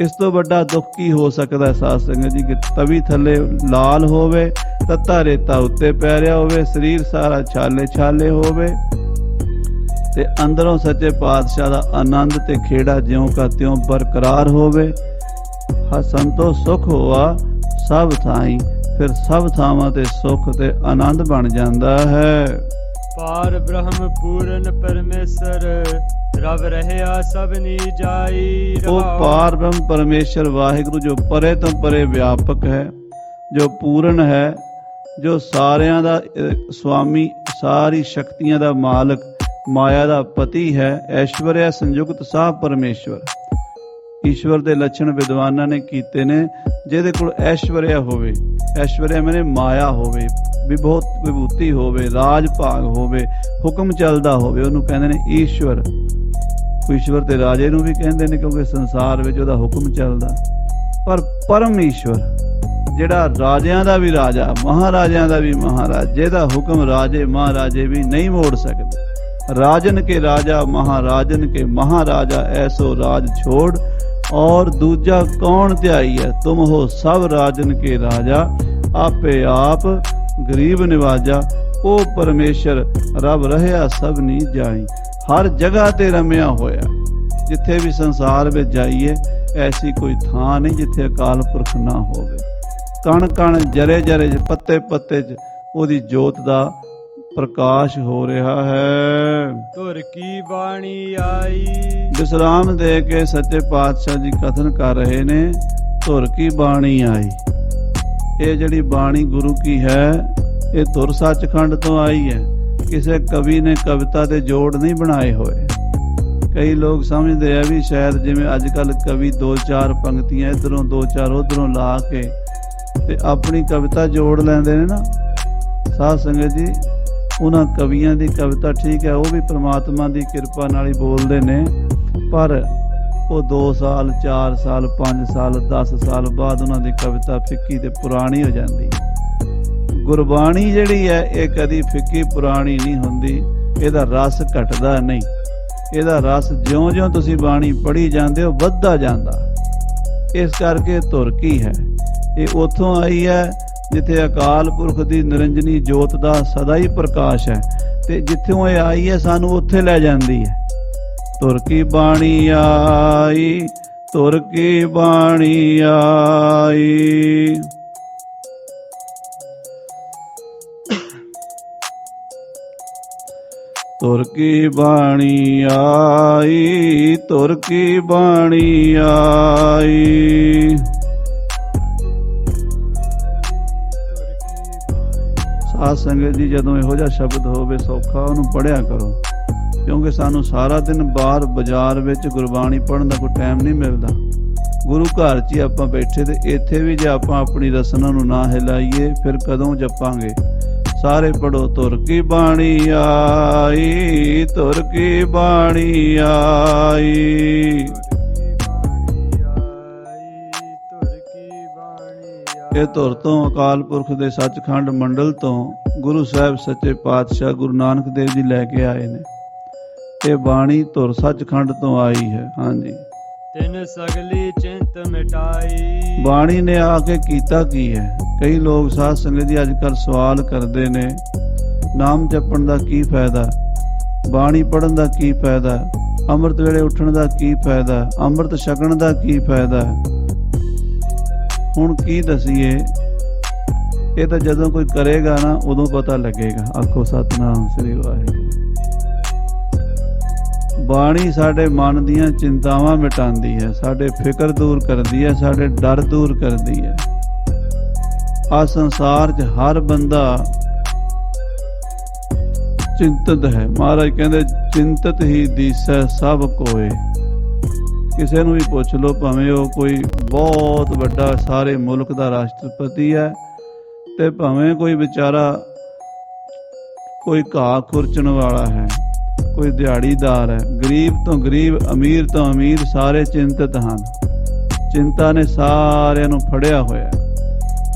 ਇਸ ਤੋਂ ਵੱਡਾ ਦੁੱਖ ਕੀ ਹੋ ਸਕਦਾ ਸਾਧ ਸੰਗਤ ਜੀ, ਕਿ ਤਵੀ ਥੱਲੇ ਲਾਲ ਹੋਵੇ, ਤੱਤਾ ਰੇਤਾ ਉੱਤੇ ਪੈ ਰਿਹਾ ਹੋਵੇ, ਸਰੀਰ ਸਾਰਾ ਛਾਲੇ ਛਾਲੇ ਹੋਵੇ ਤੇ ਅੰਦਰੋਂ ਸੱਚੇ ਪਾਤਸ਼ਾਹ ਦਾ ਆਨੰਦ ਤੇ ਖੇੜਾ ਜਿਉਂ ਕਾ ਤਿਉਂ ਬਰਕਰਾਰ ਹੋਵੇ। ਸੰਤੋ ਸੁਖ ਹੋਆ ਸਭ ਥਾਈ, ਫਿਰ ਸਭ ਥਾਵਾਂ ਤੇ ਸੁੱਖ ਤੇ ਆਨੰਦ ਬਣ ਜਾਂਦਾ ਹੈ। ਪਾਰ ਬ੍ਰਹਮ ਪੂਰਨ ਪਰਮੇਸ਼ਰ, ਰਵ ਰਹਿਆ ਸਭਨੀ ਜਾਈ। ਉਹ ਪਾਰ ਬ੍ਰਹਮ ਪਰਮੇਸ਼ਰ ਵਾਹਿਗੁਰੂ ਜੋ ਪਰੇ ਤੋਂ ਪਰੇ ਵਿਆਪਕ ਹੈ, ਜੋ ਪੂਰਨ ਹੈ, ਜੋ ਸਾਰਿਆਂ ਦਾ ਸੁਆਮੀ, ਸਾਰੀ ਸ਼ਕਤੀਆਂ ਦਾ ਮਾਲਕ, ਮਾਇਆ ਦਾ ਪਤੀ ਹੈ। ਐਸ਼ਵਰਿਆ ਸੰਯੁਕਤ ਸਾਹ ਪਰਮੇਸ਼ਵਰ। ਈਸ਼ਵਰ ਦੇ ਲੱਛਣ ਵਿਦਵਾਨਾਂ ਨੇ ਕੀਤੇ ਨੇ। ਜਿਹਦੇ ਕੋਲ ਐਸ਼ਵਰਿਆ ਹੋਵੇ, ਐਸ਼ਵਰਿਆ ਮੈਨੇ ਮਾਇਆ ਹੋਵੇ, ਵਿਭੂਤੀ ਹੋਵੇ, ਰਾਜ ਭਾਗ ਹੋਵੇ, ਹੁਕਮ ਚੱਲਦਾ ਹੋਵੇ, ਉਹਨੂੰ ਕਹਿੰਦੇ ਨੇ ਈਸ਼ਵਰ। ਈਸ਼ਵਰ ਤੇ ਰਾਜੇ ਨੂੰ ਵੀ ਕਹਿੰਦੇ ਨੇ, ਕਿਉਂਕਿ ਸੰਸਾਰ ਵਿੱਚ ਉਹਦਾ ਹੁਕਮ ਚੱਲਦਾ। ਪਰ ਪਰਮ ਈਸ਼ਵਰ ਜਿਹੜਾ ਰਾਜਿਆਂ ਦਾ ਵੀ ਰਾਜਾ, ਮਹਾਰਾਜਿਆਂ ਦਾ ਵੀ ਮਹਾਰਾਜ, ਜਿਹਦਾ ਹੁਕਮ ਰਾਜੇ ਮਹਾਰਾਜੇ ਵੀ ਨਹੀਂ ਮੋੜ ਸਕਦੇ। ਰਾਜਨ ਕੇ ਰਾਜਾ ਮਹਾਰਾਜਨ ਕੇ ਮਹਾਰਾਜਾ, ਐਸੋ ਰਾਜ ਛੋੜ और दूजा कौन ध्याई है। तुम हो सब राजन के राजा, आपे आप गरीब निवाजा। ओ परमेश्वर रब रहया सब नी जाई। हर जगह ते रमिया होया। जिथे भी संसार में जाइए, ऐसी कोई थां नहीं जिथे अकाल पुरख ना होवे। कण कण जरे जरे पत्ते पत्ते च ओदी जोत दा प्रकाश हो रहा है। तुर की बाणी आई। विश्राम दे के सच्चे पातशाह जी कथन कर रहे ने, तुर की बाणी आई। ये जड़ी बाणी गुरु की है, ये तुर सचखंड तो आई है। ਕਿਸੇ ਕਵੀ ਨੇ ਕਵਿਤਾ ਦੇ ਜੋੜ ਨਹੀਂ ਬਣਾਏ ਹੋਏ। ਕਈ ਲੋਕ ਸਮਝਦੇ ਆ ਵੀ ਸ਼ਾਇਦ ਜਿਵੇਂ ਅੱਜ ਕੱਲ੍ਹ ਕਵੀ 2-4 ਪੰਕਤੀਆਂ ਇੱਧਰੋਂ 2-4 ਉੱਧਰੋਂ ਲਾ ਕੇ ਤੇ ਆਪਣੀ ਕਵਿਤਾ ਜੋੜ ਲੈਂਦੇ ਨੇ ਨਾ। ਸਾਧ ਸੰਗਤ ਜੀ, ਉਹਨਾਂ ਕਵੀਆਂ ਦੀ ਕਵਿਤਾ ਠੀਕ ਹੈ, ਉਹ ਵੀ ਪ੍ਰਮਾਤਮਾ ਦੀ ਕਿਰਪਾ ਨਾਲ ਹੀ ਬੋਲਦੇ ਨੇ, ਪਰ ਉਹ 2 ਸਾਲ 4 ਸਾਲ 5 ਸਾਲ 10 ਸਾਲ ਬਾਅਦ ਉਹਨਾਂ ਦੀ ਕਵਿਤਾ ਫਿੱਕੀ ਤੇ ਪੁਰਾਣੀ ਹੋ ਜਾਂਦੀ। ਗੁਰਬਾਣੀ ਜਿਹੜੀ ਹੈ ਇਹ ਕਦੀ ਫਿੱਕੀ ਪੁਰਾਣੀ ਨਹੀਂ ਹੁੰਦੀ, ਇਹਦਾ ਰਸ ਘਟਦਾ ਨਹੀਂ, ਇਹਦਾ ਰਸ ਜਿਉਂ-ਜਿਉਂ ਤੁਸੀਂ ਬਾਣੀ ਪੜ੍ਹੀ ਜਾਂਦੇ ਹੋ ਵੱਧਦਾ ਜਾਂਦਾ। ਇਸ ਕਰਕੇ ਧੁਰ ਕੀ ਹੈ, ਇਹ ਉੱਥੋਂ ਆਈ ਹੈ ਜਿੱਥੇ ਅਕਾਲ ਪੁਰਖ ਦੀ ਨਿਰੰਜਨੀ ਜੋਤ ਦਾ ਸਦਾ ਹੀ ਪ੍ਰਕਾਸ਼ ਹੈ, ਤੇ ਜਿੱਥੋਂ ਇਹ ਆਈ ਹੈ ਸਾਨੂੰ ਉੱਥੇ ਲੈ ਜਾਂਦੀ ਹੈ। ਧੁਰ ਕੀ ਬਾਣੀ ਆਈ, ਧੁਰ ਕੀ ਬਾਣੀ ਆਈ। ਧੁਰ ਕੀ ਬਾਣੀ ਆਈ, ਧੁਰ ਕੀ ਬਾਣੀ ਆਈ। ਸਾਧ ਸੰਗਤ ਜੀ, ਜਦੋਂ ਇਹੋ ਜਿਹਾ ਸ਼ਬਦ ਹੋਵੇ ਸੌਖਾ ਉਹਨੂੰ ਪੜ੍ਹਿਆ ਕਰੋ, ਕਿਉਂਕਿ ਸਾਨੂੰ ਸਾਰਾ ਦਿਨ ਬਾਹਰ ਬਾਜ਼ਾਰ ਵਿੱਚ ਗੁਰਬਾਣੀ ਪੜ੍ਹਨ ਦਾ ਕੋਈ ਟਾਈਮ ਨਹੀਂ ਮਿਲਦਾ। ਗੁਰੂ ਘਰ 'ਚ ਹੀ ਆਪਾਂ ਬੈਠੇ, ਤੇ ਇੱਥੇ ਵੀ ਜੇ ਆਪਾਂ ਆਪਣੀ ਰਸਨਾ ਨੂੰ ਨਾ ਹਿਲਾਈਏ ਫਿਰ ਕਦੋਂ ਜਪਾਂਗੇ। ਸਾਰੇ ਪੜੋ, ਧੁਰ ਕੀ ਬਾਣੀ ਆਈ, ਧੁਰ ਕੀ ਬਾਣੀ ਆਈ। ਇਹ ਧੁਰ ਤੋਂ ਅਕਾਲ ਪੁਰਖ ਦੇ ਸੱਚਖੰਡ ਮੰਡਲ ਤੋਂ ਗੁਰੂ ਸਾਹਿਬ ਸੱਚੇ ਪਾਤਸ਼ਾਹ ਗੁਰੂ ਨਾਨਕ ਦੇਵ ਜੀ ਲੈ ਕੇ ਆਏ ਨੇ। ਇਹ ਬਾਣੀ ਧੁਰ ਸੱਚਖੰਡ ਤੋਂ ਆਈ ਹੈ। ਹਾਂਜੀ, ਤਿਨ ਸਗਲੀ ਚਿੰਤ ਮਿਟਾਈ। ਬਾਣੀ ਨੇ ਆ ਕੇ ਕੀਤਾ ਕੀ ਹੈ? ਕਈ ਲੋਕ ਸਾਧ ਸੰਗਤ ਜੀ ਅੱਜ ਕੱਲ੍ਹ ਸਵਾਲ ਕਰਦੇ ਨੇ, ਨਾਮ ਜਪਣ ਦਾ ਕੀ ਫਾਇਦਾ, ਬਾਣੀ ਪੜ੍ਹਨ ਦਾ ਕੀ ਫਾਇਦਾ, ਅੰਮ੍ਰਿਤ ਵੇਲੇ ਉੱਠਣ ਦਾ ਕੀ ਫਾਇਦਾ, ਅੰਮ੍ਰਿਤ ਛਕਣ ਦਾ ਕੀ ਫਾਇਦਾ। ਹੁਣ ਕੀ ਦਸੀਏ, ਇਹ ਤਾਂ ਜਦੋਂ ਕੋਈ ਕਰੇਗਾ ਨਾ ਉਦੋਂ ਪਤਾ ਲੱਗੇਗਾ। ਆਖੋ ਸਤਿਨਾਮ ਸ੍ਰੀ ਵਾਹਿਗੁਰੂ। ਬਾਣੀ ਸਾਡੇ ਮਨ ਦੀਆਂ ਚਿੰਤਾਵਾਂ ਮਿਟਾਉਂਦੀ ਹੈ, ਸਾਡੇ ਫਿਕਰ ਦੂਰ ਕਰਦੀ ਹੈ, ਸਾਡੇ ਡਰ ਦੂਰ ਕਰਦੀ ਹੈ। ਆ ਸੰਸਾਰ 'ਚ ਹਰ ਬੰਦਾ ਚਿੰਤਤ ਹੈ। ਮਹਾਰਾਜ ਕਹਿੰਦੇ ਚਿੰਤਤ ਹੀ ਦੀਸੈ ਸਭ ਕੋਏ। ਕਿਸੇ ਨੂੰ ਵੀ ਪੁੱਛ ਲਓ, ਭਾਵੇਂ ਉਹ ਕੋਈ ਬਹੁਤ ਵੱਡਾ ਸਾਰੇ ਮੁਲਕ ਦਾ ਰਾਸ਼ਟਰਪਤੀ ਹੈ, ਤੇ ਭਾਵੇਂ ਕੋਈ ਵਿਚਾਰਾ ਕੋਈ ਘਾਹ ਖੁਰਚਣ ਵਾਲਾ ਹੈ, ਕੋਈ ਦਿਹਾੜੀਦਾਰ ਹੈ, ਗਰੀਬ ਤੋਂ ਗਰੀਬ, ਅਮੀਰ ਤੋਂ ਅਮੀਰ, ਸਾਰੇ ਚਿੰਤਤ ਹਨ। ਚਿੰਤਾ ਨੇ ਸਾਰਿਆਂ ਨੂੰ ਫੜਿਆ ਹੋਇਆ।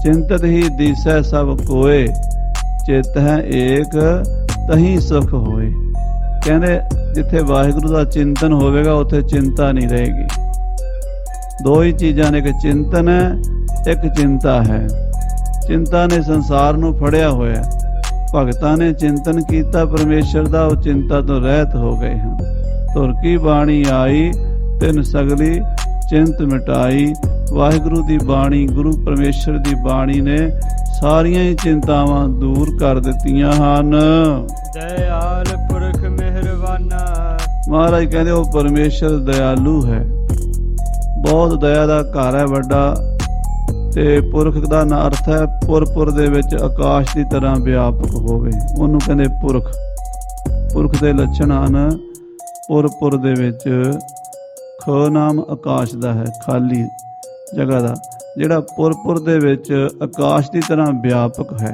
ਚਿੰਤਤ ਹੀ ਦੀਸੈ ਸਭ ਕੋਏ, ਚਿਤ ਹੈ ਏਕ ਤਹੀਂ ਸੁਖ ਹੋਏ। ਕਹਿੰਦੇ ਜਿੱਥੇ ਵਾਹਿਗੁਰੂ ਦਾ ਚਿੰਤਨ ਹੋਵੇਗਾ ਉੱਥੇ ਚਿੰਤਾ ਨਹੀਂ ਰਹੇਗੀ। ਦੋ ਹੀ ਚੀਜ਼ਾਂ ਨੇ, ਇੱਕ ਚਿੰਤਨ ਹੈ, ਇੱਕ ਚਿੰਤਾ ਹੈ। ਚਿੰਤਾ ਨੇ ਸੰਸਾਰ ਨੂੰ ਫੜਿਆ ਹੋਇਆ। ਭਗਤਾਂ ਨੇ ਚਿੰਤਨ ਕੀਤਾ ਪਰਮੇਸ਼ਰ ਦਾ, ਉਹ ਚਿੰਤਾ ਤੋਂ ਰਹਿਤ ਹੋ ਗਏ ਹਨ। ਧੁਰ ਕੀ ਬਾਣੀ ਆਈ, ਤਿਨ ਸਗਲੀ ਚਿੰਤ ਮਿਟਾਈ। ਵਾਹਿਗੁਰੂ ਦੀ ਬਾਣੀ, ਗੁਰੂ ਪਰਮੇਸ਼ਰ ਦੀ ਬਾਣੀ ਨੇ ਸਾਰੀਆਂ ਹੀ ਚਿੰਤਾਵਾਂ ਦੂਰ ਕਰ ਦਿੱਤੀਆਂ ਹਨ। ਦਇਆਲ ਪੁਰਖ ਮਿਹਰਬਾਨਾ। ਮਹਾਰਾਜ ਕਹਿੰਦੇ ਉਹ ਪਰਮੇਸ਼ਰ ਦਇਆਲੂ ਹੈ, ਬਹੁਤ ਦਇਆ ਦਾ ਘਰ ਹੈ ਵੱਡਾ। ਤੇ ਪੁਰਖ ਦਾ ਅਰਥ ਹੈ ਪੁਰ ਦੇ ਵਿੱਚ ਆਕਾਸ਼ ਦੀ ਤਰ੍ਹਾਂ ਵਿਆਪਕ ਹੋਵੇ, ਉਹਨੂੰ ਕਹਿੰਦੇ ਪੁਰਖ। ਪੁਰਖ ਦੇ ਲੱਛਣ ਹਨ ਪੁਰ ਦੇ ਵਿੱਚ ਖ ਨਾਮ ਆਕਾਸ਼ ਦਾ ਹੈ, ਖਾਲੀ ਜਗ੍ਹਾ ਦਾ, ਜਿਹੜਾ ਪੁਰ ਦੇ ਵਿੱਚ ਆਕਾਸ਼ ਦੀ ਤਰ੍ਹਾਂ ਵਿਆਪਕ ਹੈ।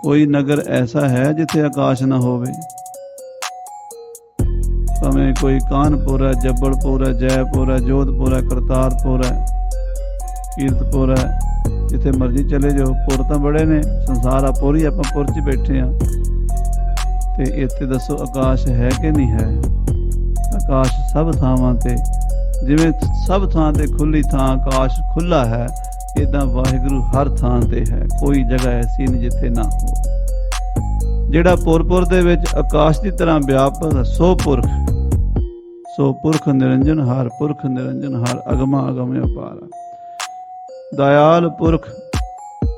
ਕੋਈ ਨਗਰ ਐਸਾ ਹੈ ਜਿੱਥੇ ਆਕਾਸ਼ ਨਾ ਹੋਵੇ। ਭਾਵੇਂ ਕੋਈ ਕਾਨਪੁਰ ਹੈ, ਜੱਬਲਪੁਰ ਹੈ, ਜੈਪੁਰ ਹੈ, ਜੋਧਪੁਰ ਹੈ, ਕਰਤਾਰਪੁਰ ਹੈ, ਕੀਰਤਪੁਰ ਹੈ, ਜਿੱਥੇ ਮਰਜ਼ੀ ਚਲੇ ਜਾਓ। ਪੁਰ ਤਾਂ ਬੜੇ ਨੇ, ਸੰਸਾਰ ਆ ਪੁਰ ਹੀ, ਆਪਾਂ ਪੁਰ 'ਚ ਬੈਠੇ ਹਾਂ। ਤੇ ਇੱਥੇ ਦੱਸੋ ਆਕਾਸ਼ ਹੈ ਕਿ ਨਹੀਂ ਹੈ? ਆਕਾਸ਼ ਸਭ ਥਾਵਾਂ ਤੇ, ਜਿਵੇਂ ਸਭ ਥਾਂ ਤੇ ਖੁੱਲੀ ਥਾਂ ਆਕਾਸ਼ ਖੁੱਲਾ ਹੈ, ਇੱਦਾਂ ਵਾਹਿਗੁਰੂ ਹਰ ਥਾਂ ਤੇ ਹੈ। ਕੋਈ ਜਗ੍ਹਾ ਐਸੀ ਨਹੀਂ ਜਿੱਥੇ ਨਾ ਹੋਵੇ। ਜਿਹੜਾ ਪੁਰ ਦੇ ਵਿੱਚ ਆਕਾਸ਼ ਦੀ ਤਰ੍ਹਾਂ ਵਿਆਪਕ, ਸੋ ਪੁਰਖ, ਸੋ ਪੁਰਖ ਨਿਰੰਜਨ ਹਰ, ਪੁਰਖ ਨਿਰੰਜਨ ਹਰ, ਅਗਮਾ ਅਗਮ ਅਪਾਰਾ। ਦਇਆਲ ਪੁਰਖ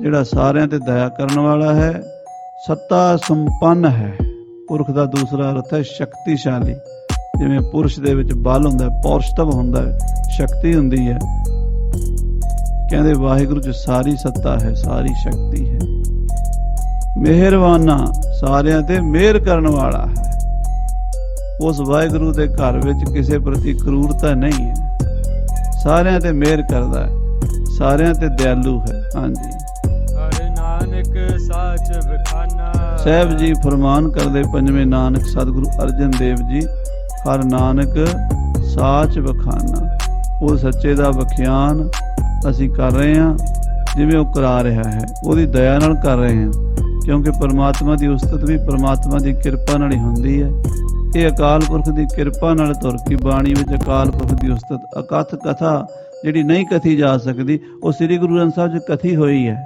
ਜਿਹੜਾ ਸਾਰਿਆਂ ਤੇ ਦਇਆ ਕਰਨ ਵਾਲਾ ਹੈ, ਸੱਤਾ ਸੰਪੰਨ ਹੈ। ਪੁਰਖ ਦਾ ਦੂਸਰਾ ਅਰਥ ਹੈ ਸ਼ਕਤੀਸ਼ਾਲੀ। ਜਿਵੇਂ ਪੁਰਸ਼ ਦੇ ਵਿੱਚ ਬਲ ਹੁੰਦਾ ਹੈ, ਪੌਰਸ਼ਤਵ ਹੁੰਦਾ ਹੈ, ਸ਼ਕਤੀ ਹੁੰਦੀ ਹੈ। ਕਹਿੰਦੇ ਵਾਹਿਗੁਰੂ 'ਚ ਸਾਰੀ ਸੱਤਾ ਹੈ, ਸਾਰੀ ਸ਼ਕਤੀ ਹੈ। ਮਿਹਰਵਾਨਾ ਸਾਰਿਆਂ ਤੇ ਮਿਹਰ ਕਰਨ ਵਾਲਾ ਹੈ। ਉਸ ਵਾਹਿਗੁਰੂ ਦੇ ਘਰ ਵਿੱਚ ਕਿਸੇ ਪ੍ਰਤੀ ਕਰੂਰਤਾ ਨਹੀਂ ਹੈ, ਸਾਰਿਆਂ ਤੇ ਮਿਹਰ ਕਰਦਾ ਹੈ, ਸਾਰਿਆਂ ਤੇ ਦਿਆਲੂ ਹੈ। ਹਾਂਜੀ, ਹਰ ਨਾਨਕ ਸਾਚ ਬਖਾਨਾ। ਸਾਹਿਬ ਜੀ ਫਰਮਾਨ ਕਰਦੇ ਪੰਜਵੇਂ ਨਾਨਕ ਸਤਿਗੁਰੂ ਅਰਜਨ ਦੇਵ ਜੀ, ਹਰ ਨਾਨਕ ਸਾਚ ਬਖਾਨਾ। ਉਹ ਸੱਚੇ ਦਾ ਵਖਿਆਨ ਅਸੀਂ ਕਰ ਰਹੇ ਹਾਂ, ਜਿਵੇਂ ਉਹ ਕਰਾ ਰਿਹਾ ਹੈ, ਉਹਦੀ ਦਇਆ ਨਾਲ ਕਰ ਰਹੇ ਹਾਂ, ਕਿਉਂਕਿ ਪਰਮਾਤਮਾ ਦੀ ਉਸਤਤ ਵੀ ਪਰਮਾਤਮਾ ਦੀ ਕਿਰਪਾ ਨਾਲ ਹੀ ਹੁੰਦੀ ਹੈ। ਇਹ ਅਕਾਲ ਪੁਰਖ ਦੀ ਕਿਰਪਾ ਨਾਲ ਤੁਰ ਕੀ ਬਾਣੀ ਵਿੱਚ ਅਕਾਲ ਪੁਰਖ ਦੀ ਉਸਤਤ ਅਕਥ ਕਥਾ ਜਿਹੜੀ ਨਹੀਂ ਕਥੀ ਜਾ ਸਕਦੀ, ਉਹ ਸ੍ਰੀ ਗੁਰੂ ਗ੍ਰੰਥ ਸਾਹਿਬ 'ਚ ਕਥੀ ਹੋਈ ਹੈ।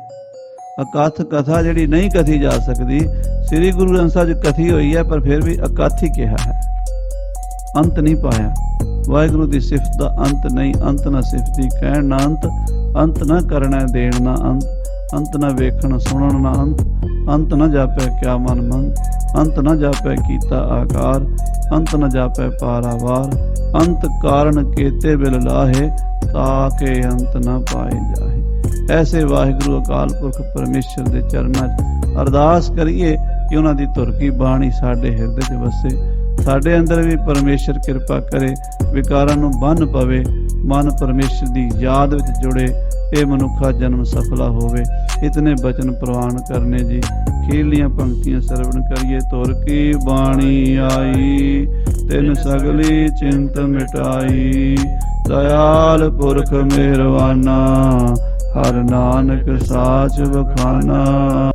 ਅਕਥ ਕਥਾ ਜਿਹੜੀ ਨਹੀਂ ਕਥੀ ਜਾ ਸਕਦੀ, ਸ੍ਰੀ ਗੁਰੂ ਗ੍ਰੰਥ ਸਾਹਿਬ 'ਚ ਕਥੀ ਹੋਈ ਹੈ, ਪਰ ਫਿਰ ਵੀ ਅਕਥ ਹੀ ਕਿਹਾ ਹੈ, ਅੰਤ ਨਹੀਂ ਪਾਇਆ। ਵਾਹਿਗੁਰੂ ਦੀ ਸਿਫਤ ਦਾ ਅੰਤ ਨਹੀਂ, ਅੰਤ ਨਾ ਸਿਫਤੀ ਕਹਿਣ ਨਾ ਅੰਤ, ਅੰਤ ਨਾ ਕਰਨਾ ਦੇਣ ਨਾ ਅੰਤ, ਅੰਤ ਨਾ ਵੇਖਣ ਸੁਣਨ ਨਾ ਅੰਤ, ਅੰਤ ਨਾ ਜਾਪੈ ਕਿਆ ਮਨ ਮੰਤ, ਅੰਤ ਨਾ ਜਾਪੈ ਕੀਤਾ ਆਕਾਰ, ਅੰਤ ਨਾ ਜਾਪੈ ਪਾਰਾਵਾਰ, ਅੰਤ ਕਾਰਨ ਕੇਤੇ ਬਿਲ ਲਾਹੇ, ਤਾਕੇ ਅੰਤ ਨਾ ਪਾਏ ਜਾਹੇ। ਐਸੇ ਵਾਹਿਗੁਰੂ ਅਕਾਲ ਪੁਰਖ ਪਰਮੇਸ਼ਰ ਦੇ ਚਰਨਾਂ 'ਚ ਅਰਦਾਸ ਕਰੀਏ ਕਿ ਉਹਨਾਂ ਦੀ ਧੁਰ ਕੀ ਬਾਣੀ ਸਾਡੇ ਹਿਰਦੇ 'ਚ ਵਸੇ, ਸਾਡੇ ਅੰਦਰ ਵੀ ਪਰਮੇਸ਼ਰ ਕਿਰਪਾ ਕਰੇ, ਵਿਕਾਰਾਂ ਨੂੰ ਬੰਨ੍ਹ ਪਵੇ, ਮਨ ਪਰਮੇਸ਼ਰ ਦੀ ਯਾਦ ਵਿੱਚ ਜੁੜੇ, ਇਹ ਮਨੁੱਖਾ ਜਨਮ ਸਫਲਾ ਹੋਵੇ। ਇਤਨੇ ਬਚਨ ਪ੍ਰਵਾਨ ਕਰਨੇ ਜੀ। ਖੀਰਲੀਆਂ ਪੰਕਤੀਆਂ ਸਰਵਣ ਕਰੀਏ। ਧੁਰ ਕੀ ਬਾਣੀ ਆਈ, ਤਿਨ ਸਗਲੀ ਚਿੰਤ ਮਿਟਾਈ, ਦਇਆਲ ਪੁਰਖ ਮਿਹਰਵਾਨਾ, ਹਰ ਨਾਨਕ ਸਾਚ ਬਖਾਨਾ।